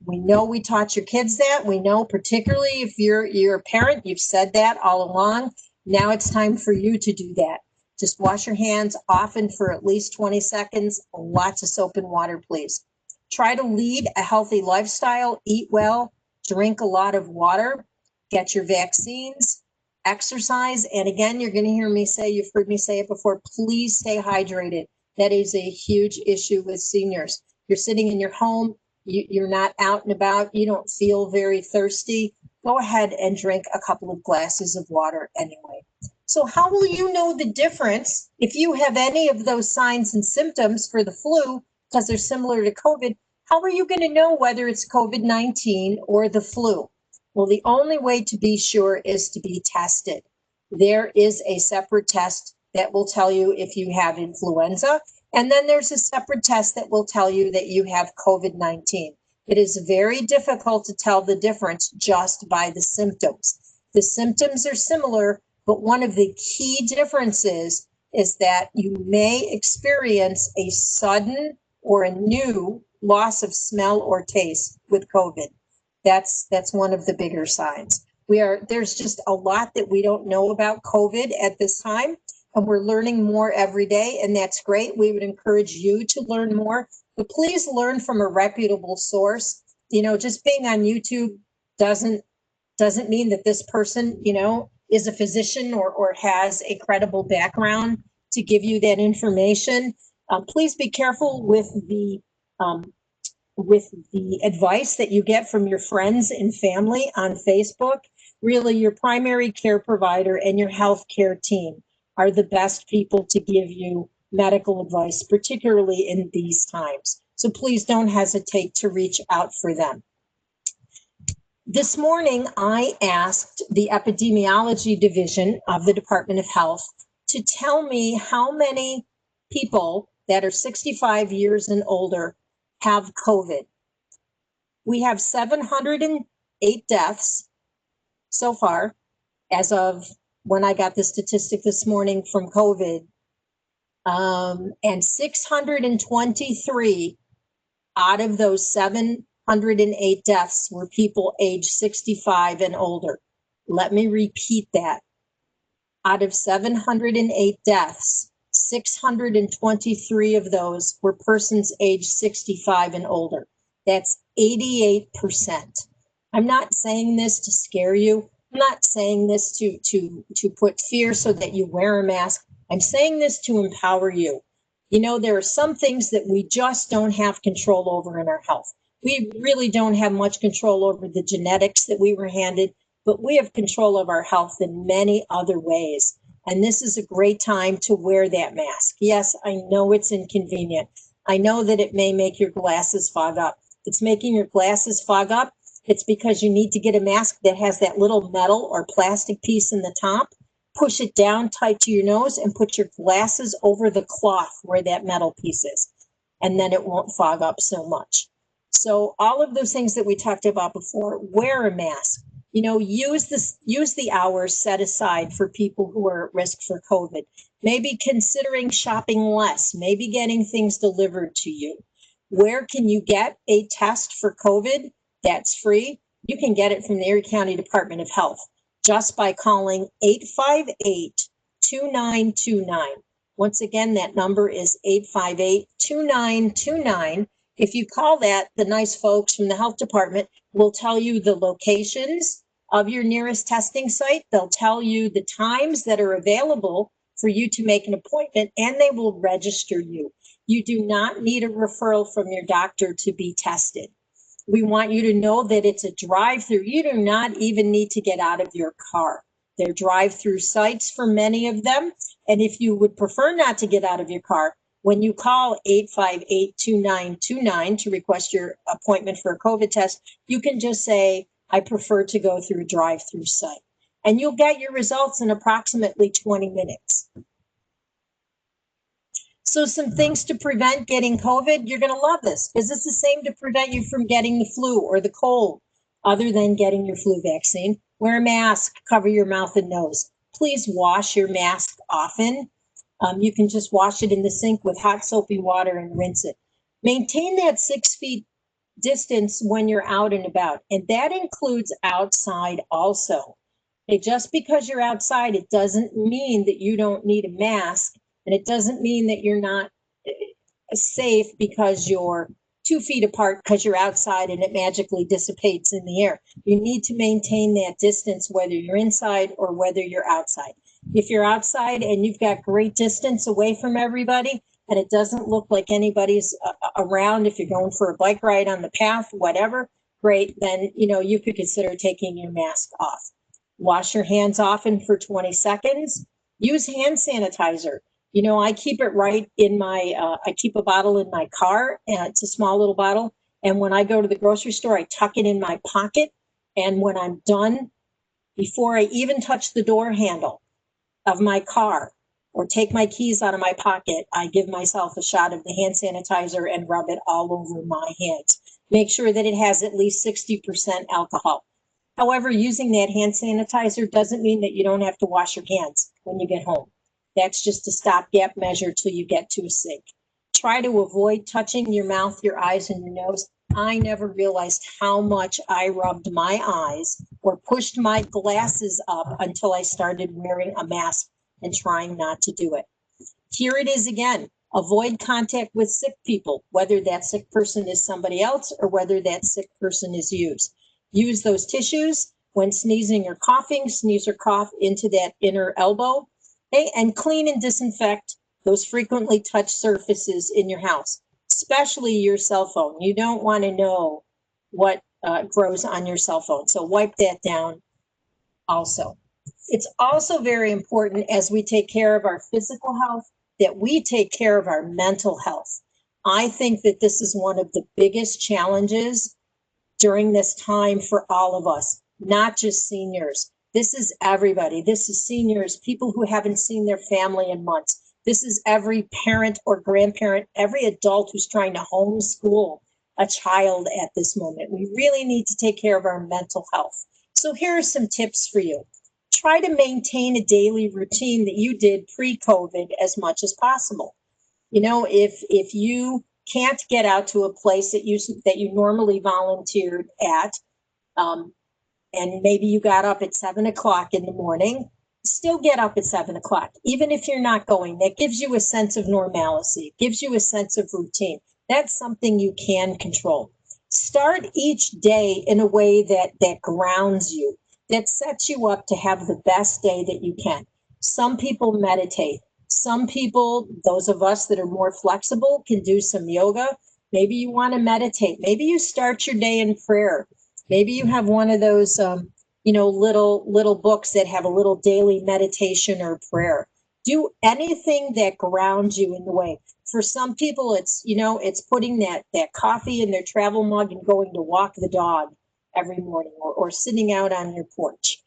We know we taught your kids that. We know particularly if you're a parent, you've said that all along. Now it's time for you to do that. Just wash your hands often for at least 20 seconds. Lots of soap and water, please. Try to lead a healthy lifestyle, eat well, drink a lot of water, get your vaccines, exercise. And again, you're going to hear me say, you've heard me say it before, please stay hydrated. That is a huge issue with seniors. You're sitting in your home, you're not out and about, you don't feel very thirsty. Go ahead and drink a couple of glasses of water anyway. So how will you know the difference if you have any of those signs and symptoms for the flu, because they're similar to COVID? How are you going to know whether it's COVID-19 or the flu? Well, the only way to be sure is to be tested. There is a separate test that will tell you if you have influenza, and then there's a separate test that will tell you that you have COVID-19. It is very difficult to tell the difference just by the symptoms. The symptoms are similar, but one of the key differences is that you may experience a sudden or a new loss of smell or taste with COVID. That's one of the bigger signs. There's just a lot that we don't know about COVID at this time, and we're learning more every day, and that's great. We would encourage you to learn more, but please learn from a reputable source. Just being on YouTube doesn't mean that this person, is a physician or has a credible background to give you that information. Please be careful with the advice that you get from your friends and family on Facebook. Really, your primary care provider and your healthcare team are the best people to give you medical advice, particularly in these times. So please don't hesitate to reach out for them. This morning, I asked the epidemiology division of the Department of Health to tell me how many people that are 65 years and older have COVID. We have 708 deaths so far as of when I got the statistic this morning from COVID, and 623 out of those 708 deaths were people age 65 and older. Let me repeat that. Out of 708 deaths, 623 of those were persons age 65 and older. That's 88%. I'm not saying this to scare you. I'm not saying this to put fear so that you wear a mask. I'm saying this to empower you. There are some things that we just don't have control over in our health. We really don't have much control over the genetics that we were handed, but we have control of our health in many other ways. And this is a great time to wear that mask. Yes, I know it's inconvenient. I know that it may make your glasses fog up. If it's making your glasses fog up, it's because you need to get a mask that has that little metal or plastic piece in the top, push it down tight to your nose and put your glasses over the cloth where that metal piece is. And then it won't fog up so much. So all of those things that we talked about before, wear a mask. use the hours set aside for people who are at risk for COVID. Maybe considering shopping less, maybe getting things delivered to you. Where can you get a test for COVID that's free? You can get it from the Erie County Department of Health just by calling 858-2929. Once again, that number is 858-2929. If you call that, the nice folks from the health department will tell you the locations of your nearest testing site. They'll tell you the times that are available for you to make an appointment, and they will register you. You do not need a referral from your doctor to be tested. We want you to know that it's a drive-through. You do not even need to get out of your car. They're drive-through sites for many of them. And if you would prefer not to get out of your car, when you call 858-2929 to request your appointment for a COVID test, you can just say, I prefer to go through a drive-through site. And you'll get your results in approximately 20 minutes. So some things to prevent getting COVID, you're going to love this because it's the same to prevent you from getting the flu or the cold, other than getting your flu vaccine. Wear a mask, cover your mouth and nose. Please wash your mask often. You can just wash it in the sink with hot soapy water and rinse it. Maintain that 6 feet distance when you're out and about, and that includes outside also. Okay, just because you're outside, it doesn't mean that you don't need a mask, and it doesn't mean that you're not safe because you're 2 feet apart because you're outside and it magically dissipates in the air. You need to maintain that distance whether you're inside or whether you're outside. If you're outside and you've got great distance away from everybody and it doesn't look like anybody's around, if you're going for a bike ride on the path, whatever, great, then you could consider taking your mask off. Wash your hands often for 20 seconds. Use hand sanitizer. I keep it right in I keep a bottle in my car, and it's a small little bottle. And when I go to the grocery store, I tuck it in my pocket. And when I'm done, before I even touch the door handle of my car or take my keys out of my pocket, I give myself a shot of the hand sanitizer and rub it all over my hands. Make sure that it has at least 60% alcohol. However, using that hand sanitizer doesn't mean that you don't have to wash your hands when you get home. That's just a stopgap measure till you get to a sink. Try to avoid touching your mouth, your eyes, and your nose. I never realized how much I rubbed my eyes or pushed my glasses up until I started wearing a mask and trying not to do it. Here it is again. Avoid contact with sick people, whether that sick person is somebody else or whether that sick person is you. Use those tissues when sneezing or coughing. Sneeze or cough into that inner elbow. Okay, and clean and disinfect those frequently touched surfaces in your house, especially your cell phone. You don't want to know what grows on your cell phone, so wipe that down also. It's also very important as we take care of our physical health that we take care of our mental health. I think that this is one of the biggest challenges during this time for all of us, not just seniors. This is everybody. This is seniors, people who haven't seen their family in months. This is every parent or grandparent, every adult who's trying to homeschool a child at this moment. We really need to take care of our mental health. So here are some tips for you. Try to maintain a daily routine that you did pre-COVID as much as possible. If you can't get out to a place that you normally volunteered at, and maybe you got up at 7 o'clock in the morning, still get up at 7 o'clock, even if you're not going. That gives you a sense of normalcy, gives you a sense of routine. That's something you can control. Start each day in a way that grounds you, that sets you up to have the best day that you can. Some people meditate. Some people, those of us that are more flexible, can do some yoga. Maybe you want to meditate. Maybe you start your day in prayer. Maybe you have one of those, little books that have a little daily meditation or prayer. Do anything that grounds you in the way. For some people, it's putting that coffee in their travel mug and going to walk the dog every morning or sitting out on your porch.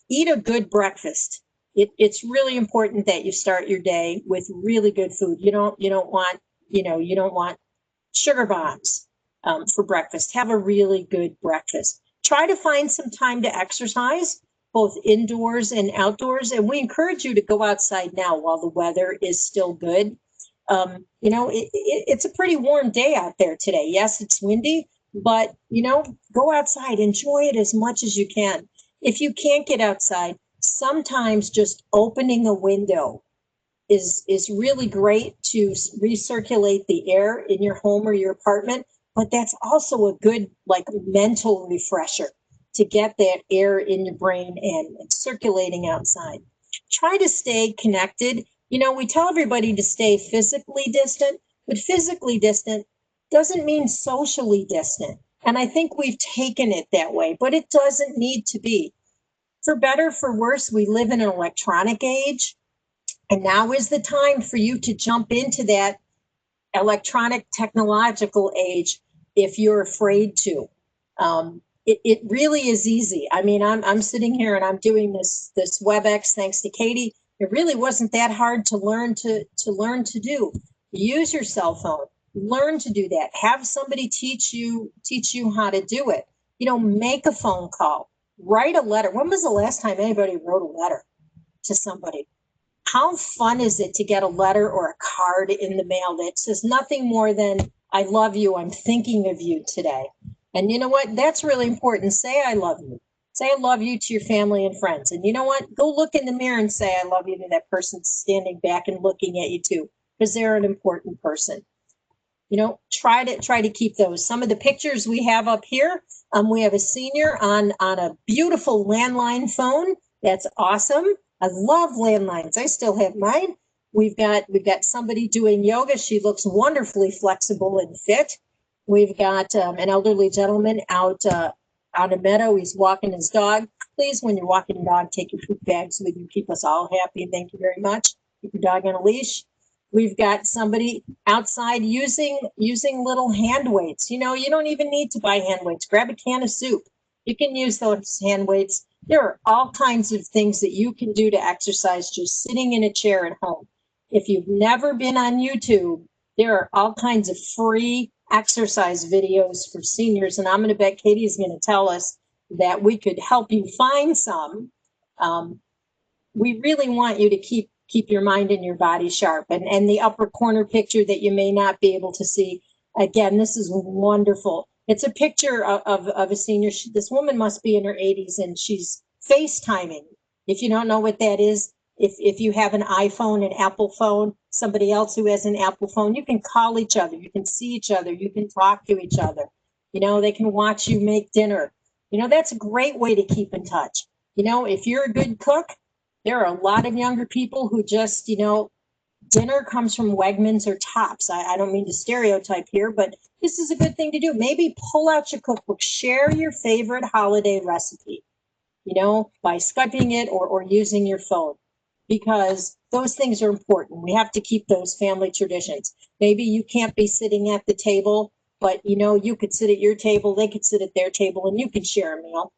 Eat a good breakfast. It's really important that you start your day with really good food. You don't want sugar bombs for breakfast. Have a really good breakfast. Try to find some time to exercise, both indoors and outdoors. And we encourage you to go outside now while the weather is still good. It's a pretty warm day out there today. Yes, it's windy, but, go outside, enjoy it as much as you can. If you can't get outside, sometimes just opening a window is really great to recirculate the air in your home or your apartment, but that's also a good mental refresher to get that air in your brain and circulating outside. Try to stay connected. We tell everybody to stay physically distant, but physically distant doesn't mean socially distant. And I think we've taken it that way, but it doesn't need to be. For better, for worse, we live in an electronic age. And now is the time for you to jump into that electronic technological age if you're afraid to. It really is easy. I mean, I'm sitting here and I'm doing this WebEx thanks to Katie. It really wasn't that hard to learn to do. Use your cell phone. Learn to do that. Have somebody teach you how to do it. Make a phone call. Write a letter. When was the last time anybody wrote a letter to somebody? How fun is it to get a letter or a card in the mail that says nothing more than, I love you, I'm thinking of you today. And you know what? That's really important. Say, I love you. Say, I love you to your family and friends. And you know what? Go look in the mirror and say, I love you to that person standing back and looking at you too, because they're an important person. Try to keep those. Some of the pictures we have up here, we have a senior on a beautiful landline phone. That's awesome. I love landlines. I still have mine. We've got somebody doing yoga. She looks wonderfully flexible and fit. We've got an elderly gentleman out on a meadow. He's walking his dog. Please, when you're walking your dog, take your poop bags with you. Keep us all happy. Thank you very much. Keep your dog on a leash. We've got somebody outside using little hand weights. You don't even need to buy hand weights. Grab a can of soup. You can use those hand weights. There are all kinds of things that you can do to exercise just sitting in a chair at home. If you've never been on YouTube, there are all kinds of free exercise videos for seniors. And I'm going to bet Katie's going to tell us that we could help you find some. We really want you to keep your mind and your body sharp. And the upper corner picture that you may not be able to see, again, this is wonderful. It's a picture of a senior. This woman must be in her 80s and she's FaceTiming. If you don't know what that is, if you have an iPhone, an Apple phone, somebody else who has an Apple phone, you can call each other, you can see each other, you can talk to each other. They can watch you make dinner. That's a great way to keep in touch. If you're a good cook, there are a lot of younger people who just, dinner comes from Wegmans or Tops. I don't mean to stereotype here, but this is a good thing to do. Maybe pull out your cookbook, share your favorite holiday recipe, by Skyping it or using your phone, because those things are important. We have to keep those family traditions. Maybe you can't be sitting at the table, but you could sit at your table, they could sit at their table, and you can share a meal.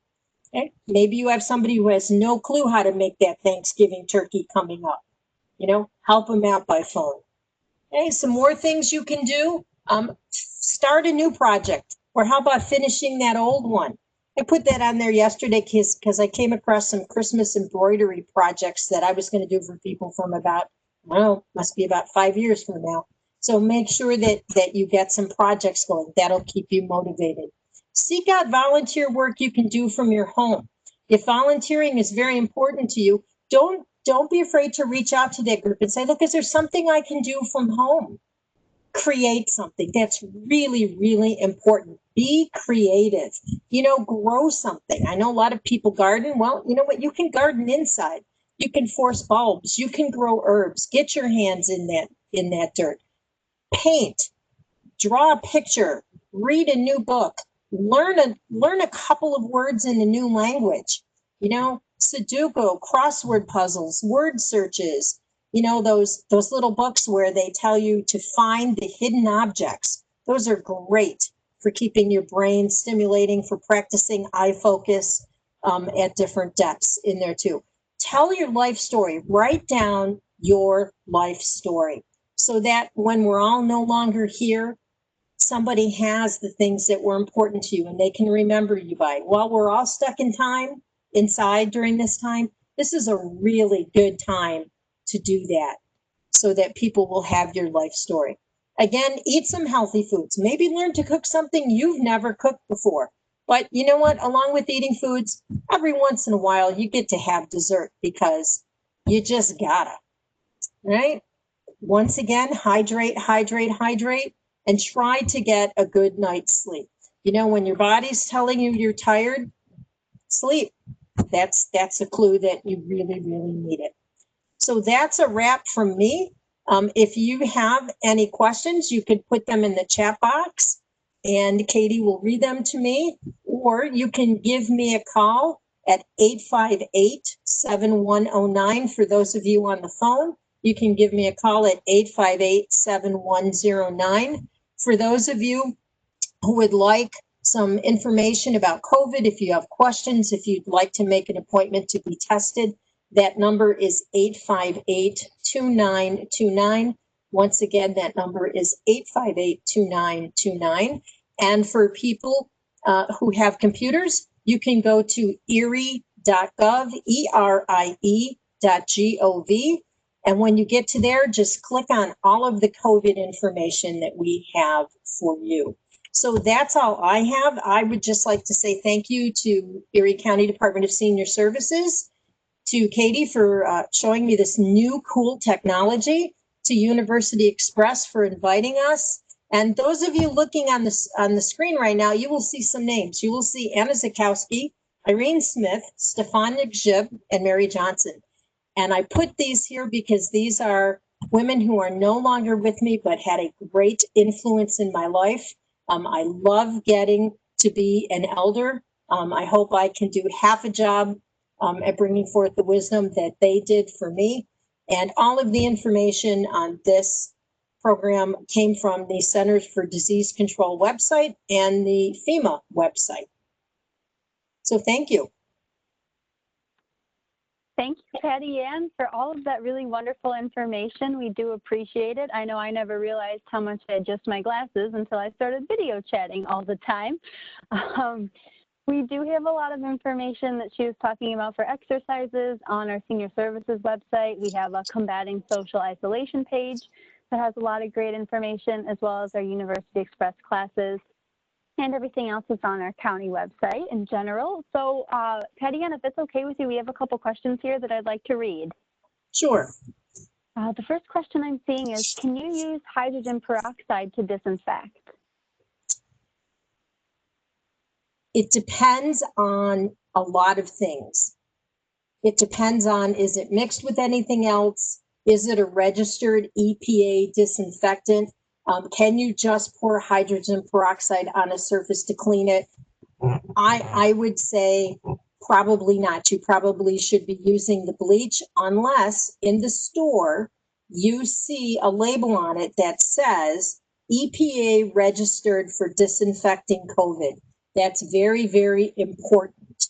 Okay? Maybe you have somebody who has no clue how to make that Thanksgiving turkey coming up. Help them out by phone. Okay, some more things you can do. Start a new project, or how about finishing that old one? I put that on there yesterday because I came across some Christmas embroidery projects that I was going to do for people from about, must be about 5 years from now. So make sure that you get some projects going. That'll keep you motivated. Seek out volunteer work you can do from your home. If volunteering is very important to you, don't be afraid to reach out to that group and say, look, is there something I can do from home? Create something. That's really, really important. Be creative. Grow something. I know a lot of people garden. Well, you know what? You can garden inside. You can force bulbs. You can grow herbs. Get your hands in that dirt. Paint. Draw a picture. Read a new book. Learn a couple of words in a new language. Sudoku, crossword puzzles, word searches. Those little books where they tell you to find the hidden objects. Those are great for keeping your brain stimulating, for practicing eye focus at different depths in there too. Tell your life story. Write down your life story so that when we're all no longer here, somebody has the things that were important to you and they can remember you by. While we're all stuck in time inside during this time, this is a really good time to do that so that people will have your life story. Again, eat some healthy foods. Maybe learn to cook something you've never cooked before. But you know what? Along with eating foods, every once in a while you get to have dessert because you just gotta, right? Once again, hydrate, hydrate, hydrate, and try to get a good night's sleep. You know, when your body's telling you you're tired, sleep. That's a clue that you really, really need it. So that's a wrap from me. If you have any questions, you could put them in the chat box and Katie will read them to me, or you can give me a call at 858-7109. For those of you on the phone, you can give me a call at 858-7109. For those of you who would like some information about COVID, if you have questions, if you'd like to make an appointment to be tested, that number is 858-2929. Once again, that number is 858-2929. And for people who have computers, you can go to erie.gov, ERIE.gov. And when you get to there, just click on all of the COVID information that we have for you. So that's all I have. I would just like to say thank you to Erie County Department of Senior Services, to Katie for showing me this new cool technology, to University Express for inviting us. And those of you looking on the screen right now, you will see some names. You will see Anna Zakowski, Irene Smith, Stefan Gzib, and Mary Johnson. And I put these here because these are women who are no longer with me, but had a great influence in my life. I love getting to be an elder. I hope I can do half a job at bringing forth the wisdom that they did for me. And all of the information on this program came from the Centers for Disease Control website and the FEMA website. So thank you. Thank you, Patty Ann, for all of that really wonderful information. We do appreciate it. I know I never realized how much I adjust my glasses until I started video chatting all the time. We do have a lot of information that she was talking about for exercises on our senior services website. We have a combating social isolation page that has a lot of great information, as well as our University Express classes, and everything else is on our county website in general. So Patty Ann, if it's okay with you, we have a couple questions here that I'd like to read. Sure. The first question I'm seeing is, can you use hydrogen peroxide to disinfect? It depends on a lot of things. It depends on, is it mixed with anything else? Is it a registered EPA disinfectant? Can you just pour hydrogen peroxide on a surface to clean it? I would say probably not. You probably should be using the bleach unless in the store you see a label on it that says EPA registered for disinfecting COVID. That's very, very important.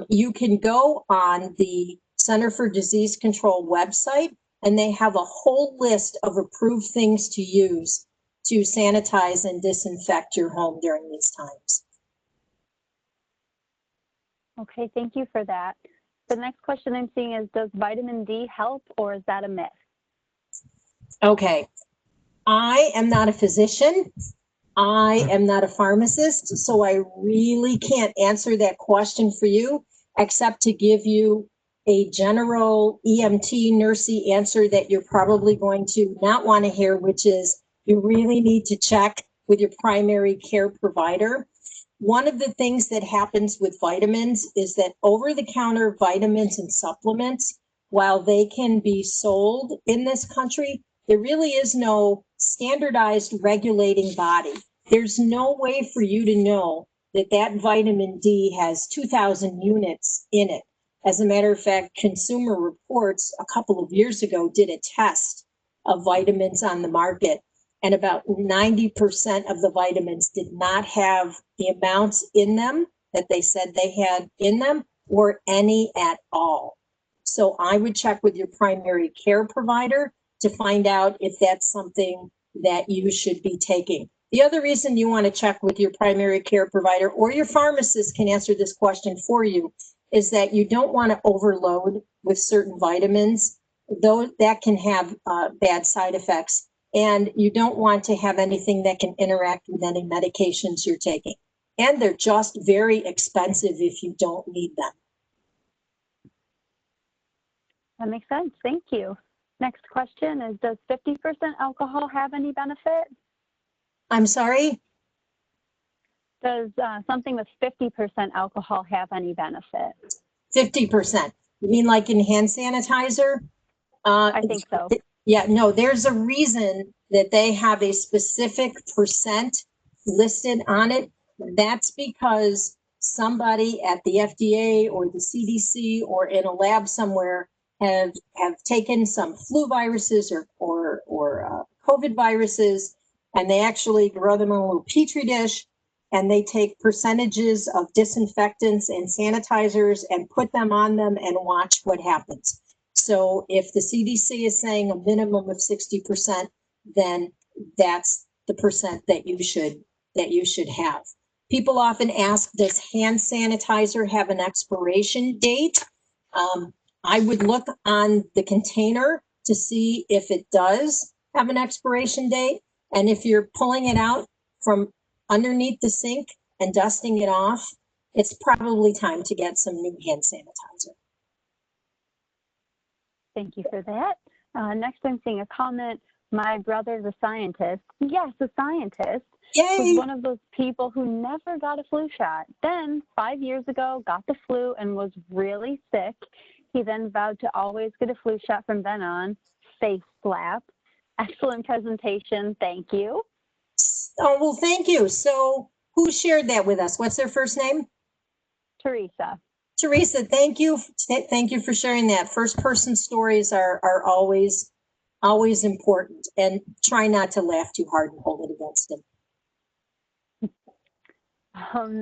You can go on the Center for Disease Control website, and they have a whole list of approved things to use to sanitize and disinfect your home during these times. Okay, thank you for that. The next question I'm seeing is, does vitamin D help, or is that a myth? Okay, I am not a physician. I am not a pharmacist, so I really can't answer that question for you, except to give you a general EMT nursey answer that you're probably going to not want to hear, which is you really need to check with your primary care provider. One of the things that happens with vitamins is that over-the-counter vitamins and supplements, while they can be sold in this country, there really is no standardized regulating body. There's no way for you to know that that vitamin D has 2,000 units in it. As a matter of fact, Consumer Reports a couple of years ago did a test of vitamins on the market, and about 90% of the vitamins did not have the amounts in them that they said they had in them, or any at all. So I would check with your primary care provider to find out if that's something that you should be taking. The other reason you want to check with your primary care provider, or your pharmacist can answer this question for you, is that you don't want to overload with certain vitamins, though that can have bad side effects. And you don't want to have anything that can interact with any medications you're taking. And they're just very expensive if you don't need them. That makes sense. Thank you. Next question is, does 50% alcohol have any benefit? I'm sorry? Does something with 50% alcohol have any benefit? 50%. You mean like in hand sanitizer? I think so. Yeah, no, there's a reason that they have a specific percent listed on it. That's because somebody at the FDA or the CDC or in a lab somewhere have taken some flu viruses or COVID viruses, and they actually grow them in a little petri dish, and they take percentages of disinfectants and sanitizers and put them on them and watch what happens. So if the CDC is saying a minimum of 60%, then that's the percent that you should have. People often ask, does hand sanitizer have an expiration date? I would look on the container to see if it does have an expiration date. And if you're pulling it out from underneath the sink and dusting it off, it's probably time to get some new hand sanitizer. Thank you for that. Next, I'm seeing a comment. My brother's a scientist. Yes, a scientist. Yay! Was one of those people who never got a flu shot. Then 5 years ago, got the flu and was really sick. He then vowed to always get a flu shot from then on. Face slap. Excellent presentation. Thank you. Oh, well, thank you. So who shared that with us? What's their first name? Teresa. Teresa, thank you. Thank you for sharing that. First person stories are always important, and try not to laugh too hard and hold it against them.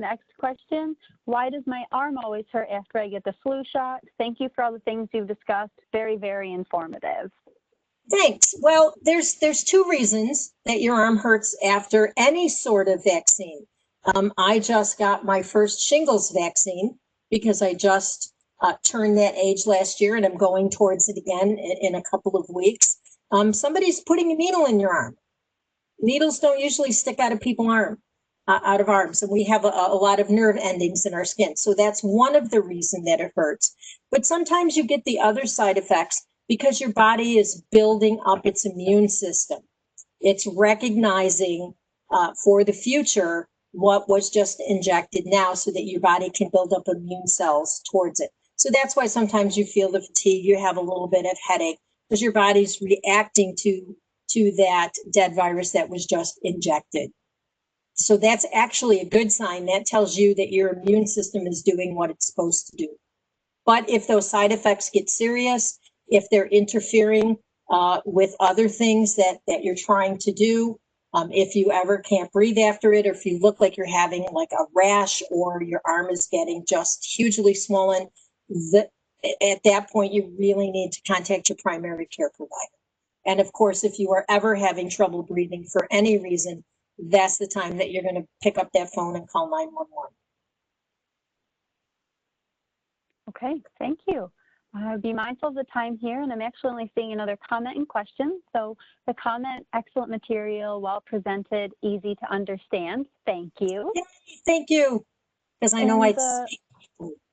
Next question. Why does my arm always hurt after I get the flu shot? Thank you for all the things you've discussed. Very, very informative. Thanks. Well, there's two reasons that your arm hurts after any sort of vaccine. I just got my first shingles vaccine because I just turned that age last year, and I'm going towards it again in a couple of weeks. Somebody's putting a needle in your arm. Needles don't usually stick out of out of arms, and we have a lot of nerve endings in our skin. So that's one of the reasons that it hurts. But sometimes you get the other side effects because your body is building up its immune system. It's recognizing for the future what was just injected now so that your body can build up immune cells towards it. So that's why sometimes you feel the fatigue, you have a little bit of headache, because your body's reacting to that dead virus that was just injected. So that's actually a good sign. That tells you that your immune system is doing what it's supposed to do. But if those side effects get serious, if they're interfering with other things that you're trying to do, if you ever can't breathe after it, or if you look like you're having like a rash or your arm is getting just hugely swollen, at that point, you really need to contact your primary care provider. And of course, if you are ever having trouble breathing for any reason, that's the time that you're going to pick up that phone and call 911. Okay, thank you. Be mindful of the time here, and I'm actually only seeing another comment and question. So the comment, excellent material, well presented, easy to understand. Thank you. Yay, thank you, because I know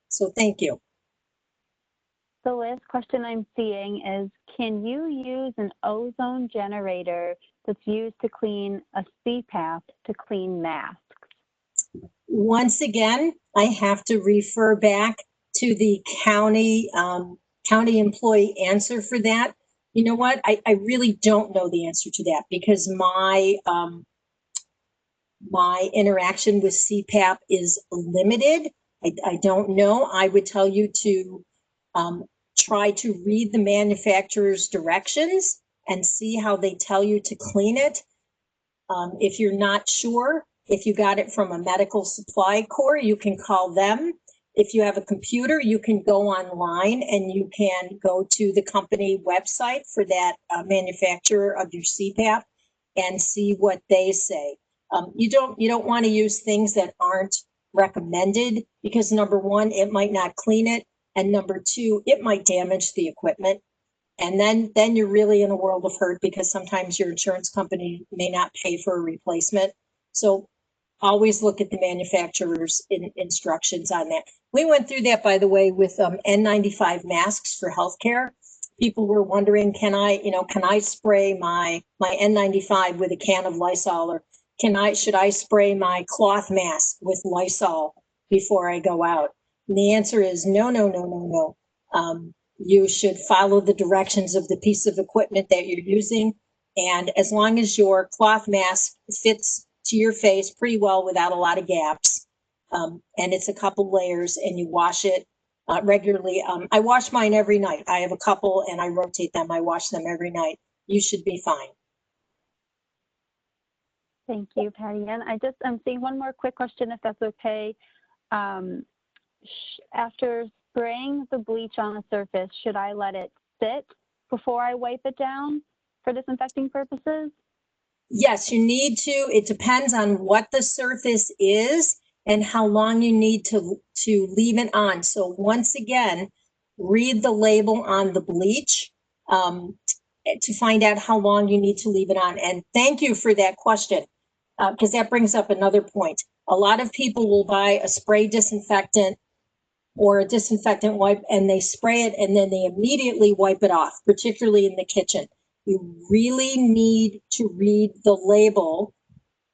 so thank you. The last question I'm seeing is, can you use an ozone generator that's used to clean a CPAP to clean masks? Once again, I have to refer back to the county employee answer for that. You know what? I really don't know the answer to that, because my interaction with CPAP is limited. I don't know. I would tell you to try to read the manufacturer's directions and see how they tell you to clean it. If you're not sure, if you got it from a medical supply corps, you can call them. If you have a computer, you can go online and you can go to the company website for that manufacturer of your CPAP and see what they say. You don't want to use things that aren't recommended because number one, it might not clean it. And number two, it might damage the equipment. And then you're really in a world of hurt because sometimes your insurance company may not pay for a replacement. So always look at the manufacturer's instructions on that. We went through that, by the way, with N95 masks for healthcare. People were wondering, can I spray my N95 with a can of Lysol, or should I spray my cloth mask with Lysol before I go out? And the answer is no, no, no, no, no. You should follow the directions of the piece of equipment that you're using. And as long as your cloth mask fits to your face pretty well without a lot of gaps, and it's a couple layers and you wash it regularly. I wash mine every night. I have a couple and I rotate them. I wash them every night. You should be fine. Thank you, Patty. And I'm seeing one more quick question, if that's okay. After spraying the bleach on the surface, should I let it sit before I wipe it down for disinfecting purposes? Yes, you need to. It depends on what the surface is and how long you need to leave it on. So once again, read the label on the bleach to find out how long you need to leave it on. And thank you for that question, because that brings up another point. A lot of people will buy a spray disinfectant or a disinfectant wipe and they spray it and then they immediately wipe it off, particularly in the kitchen. You really need to read the label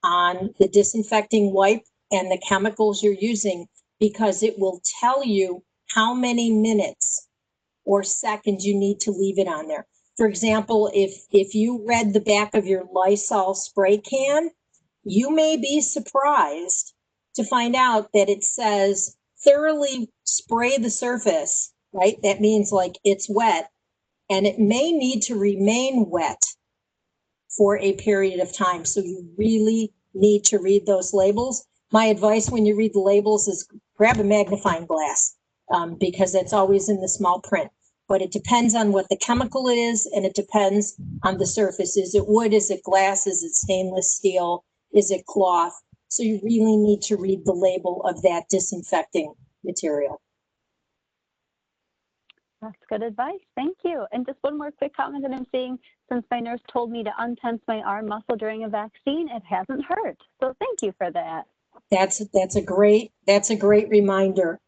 on the disinfecting wipe and the chemicals you're using, because it will tell you how many minutes or seconds you need to leave it on there. For example, if you read the back of your Lysol spray can, you may be surprised to find out that it says thoroughly spray the surface, right? That means like it's wet, and it may need to remain wet for a period of time. So you really need to read those labels. My advice when you read the labels is grab a magnifying glass because it's always in the small print. But it depends on what the chemical it is, and it depends on the surface. Is it wood? Is it glass? Is it stainless steel? Is it cloth? So you really need to read the label of that disinfecting material. That's good advice. Thank you. And just one more quick comment that I'm seeing. Since my nurse told me to untense my arm muscle during a vaccine, it hasn't hurt. So thank you for that. That's a great reminder.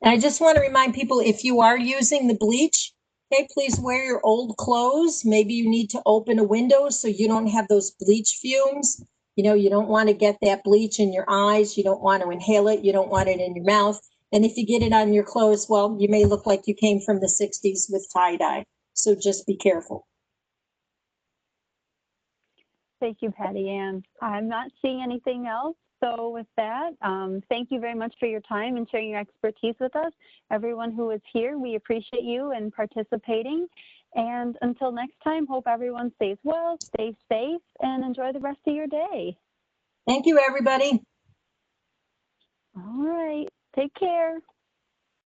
And I just want to remind people, if you are using the bleach, okay, please wear your old clothes. Maybe you need to open a window so you don't have those bleach fumes. You know, you don't want to get that bleach in your eyes. You don't want to inhale it. You don't want it in your mouth. And if you get it on your clothes, well, you may look like you came from the 60s with tie-dye. So just be careful. Thank you, Patty Ann. I'm not seeing anything else. So with that, thank you very much for your time and sharing your expertise with us. Everyone who is here, we appreciate you and participating. And until next time, hope everyone stays well, stay safe, and enjoy the rest of your day. Thank you, everybody. All right. Take care.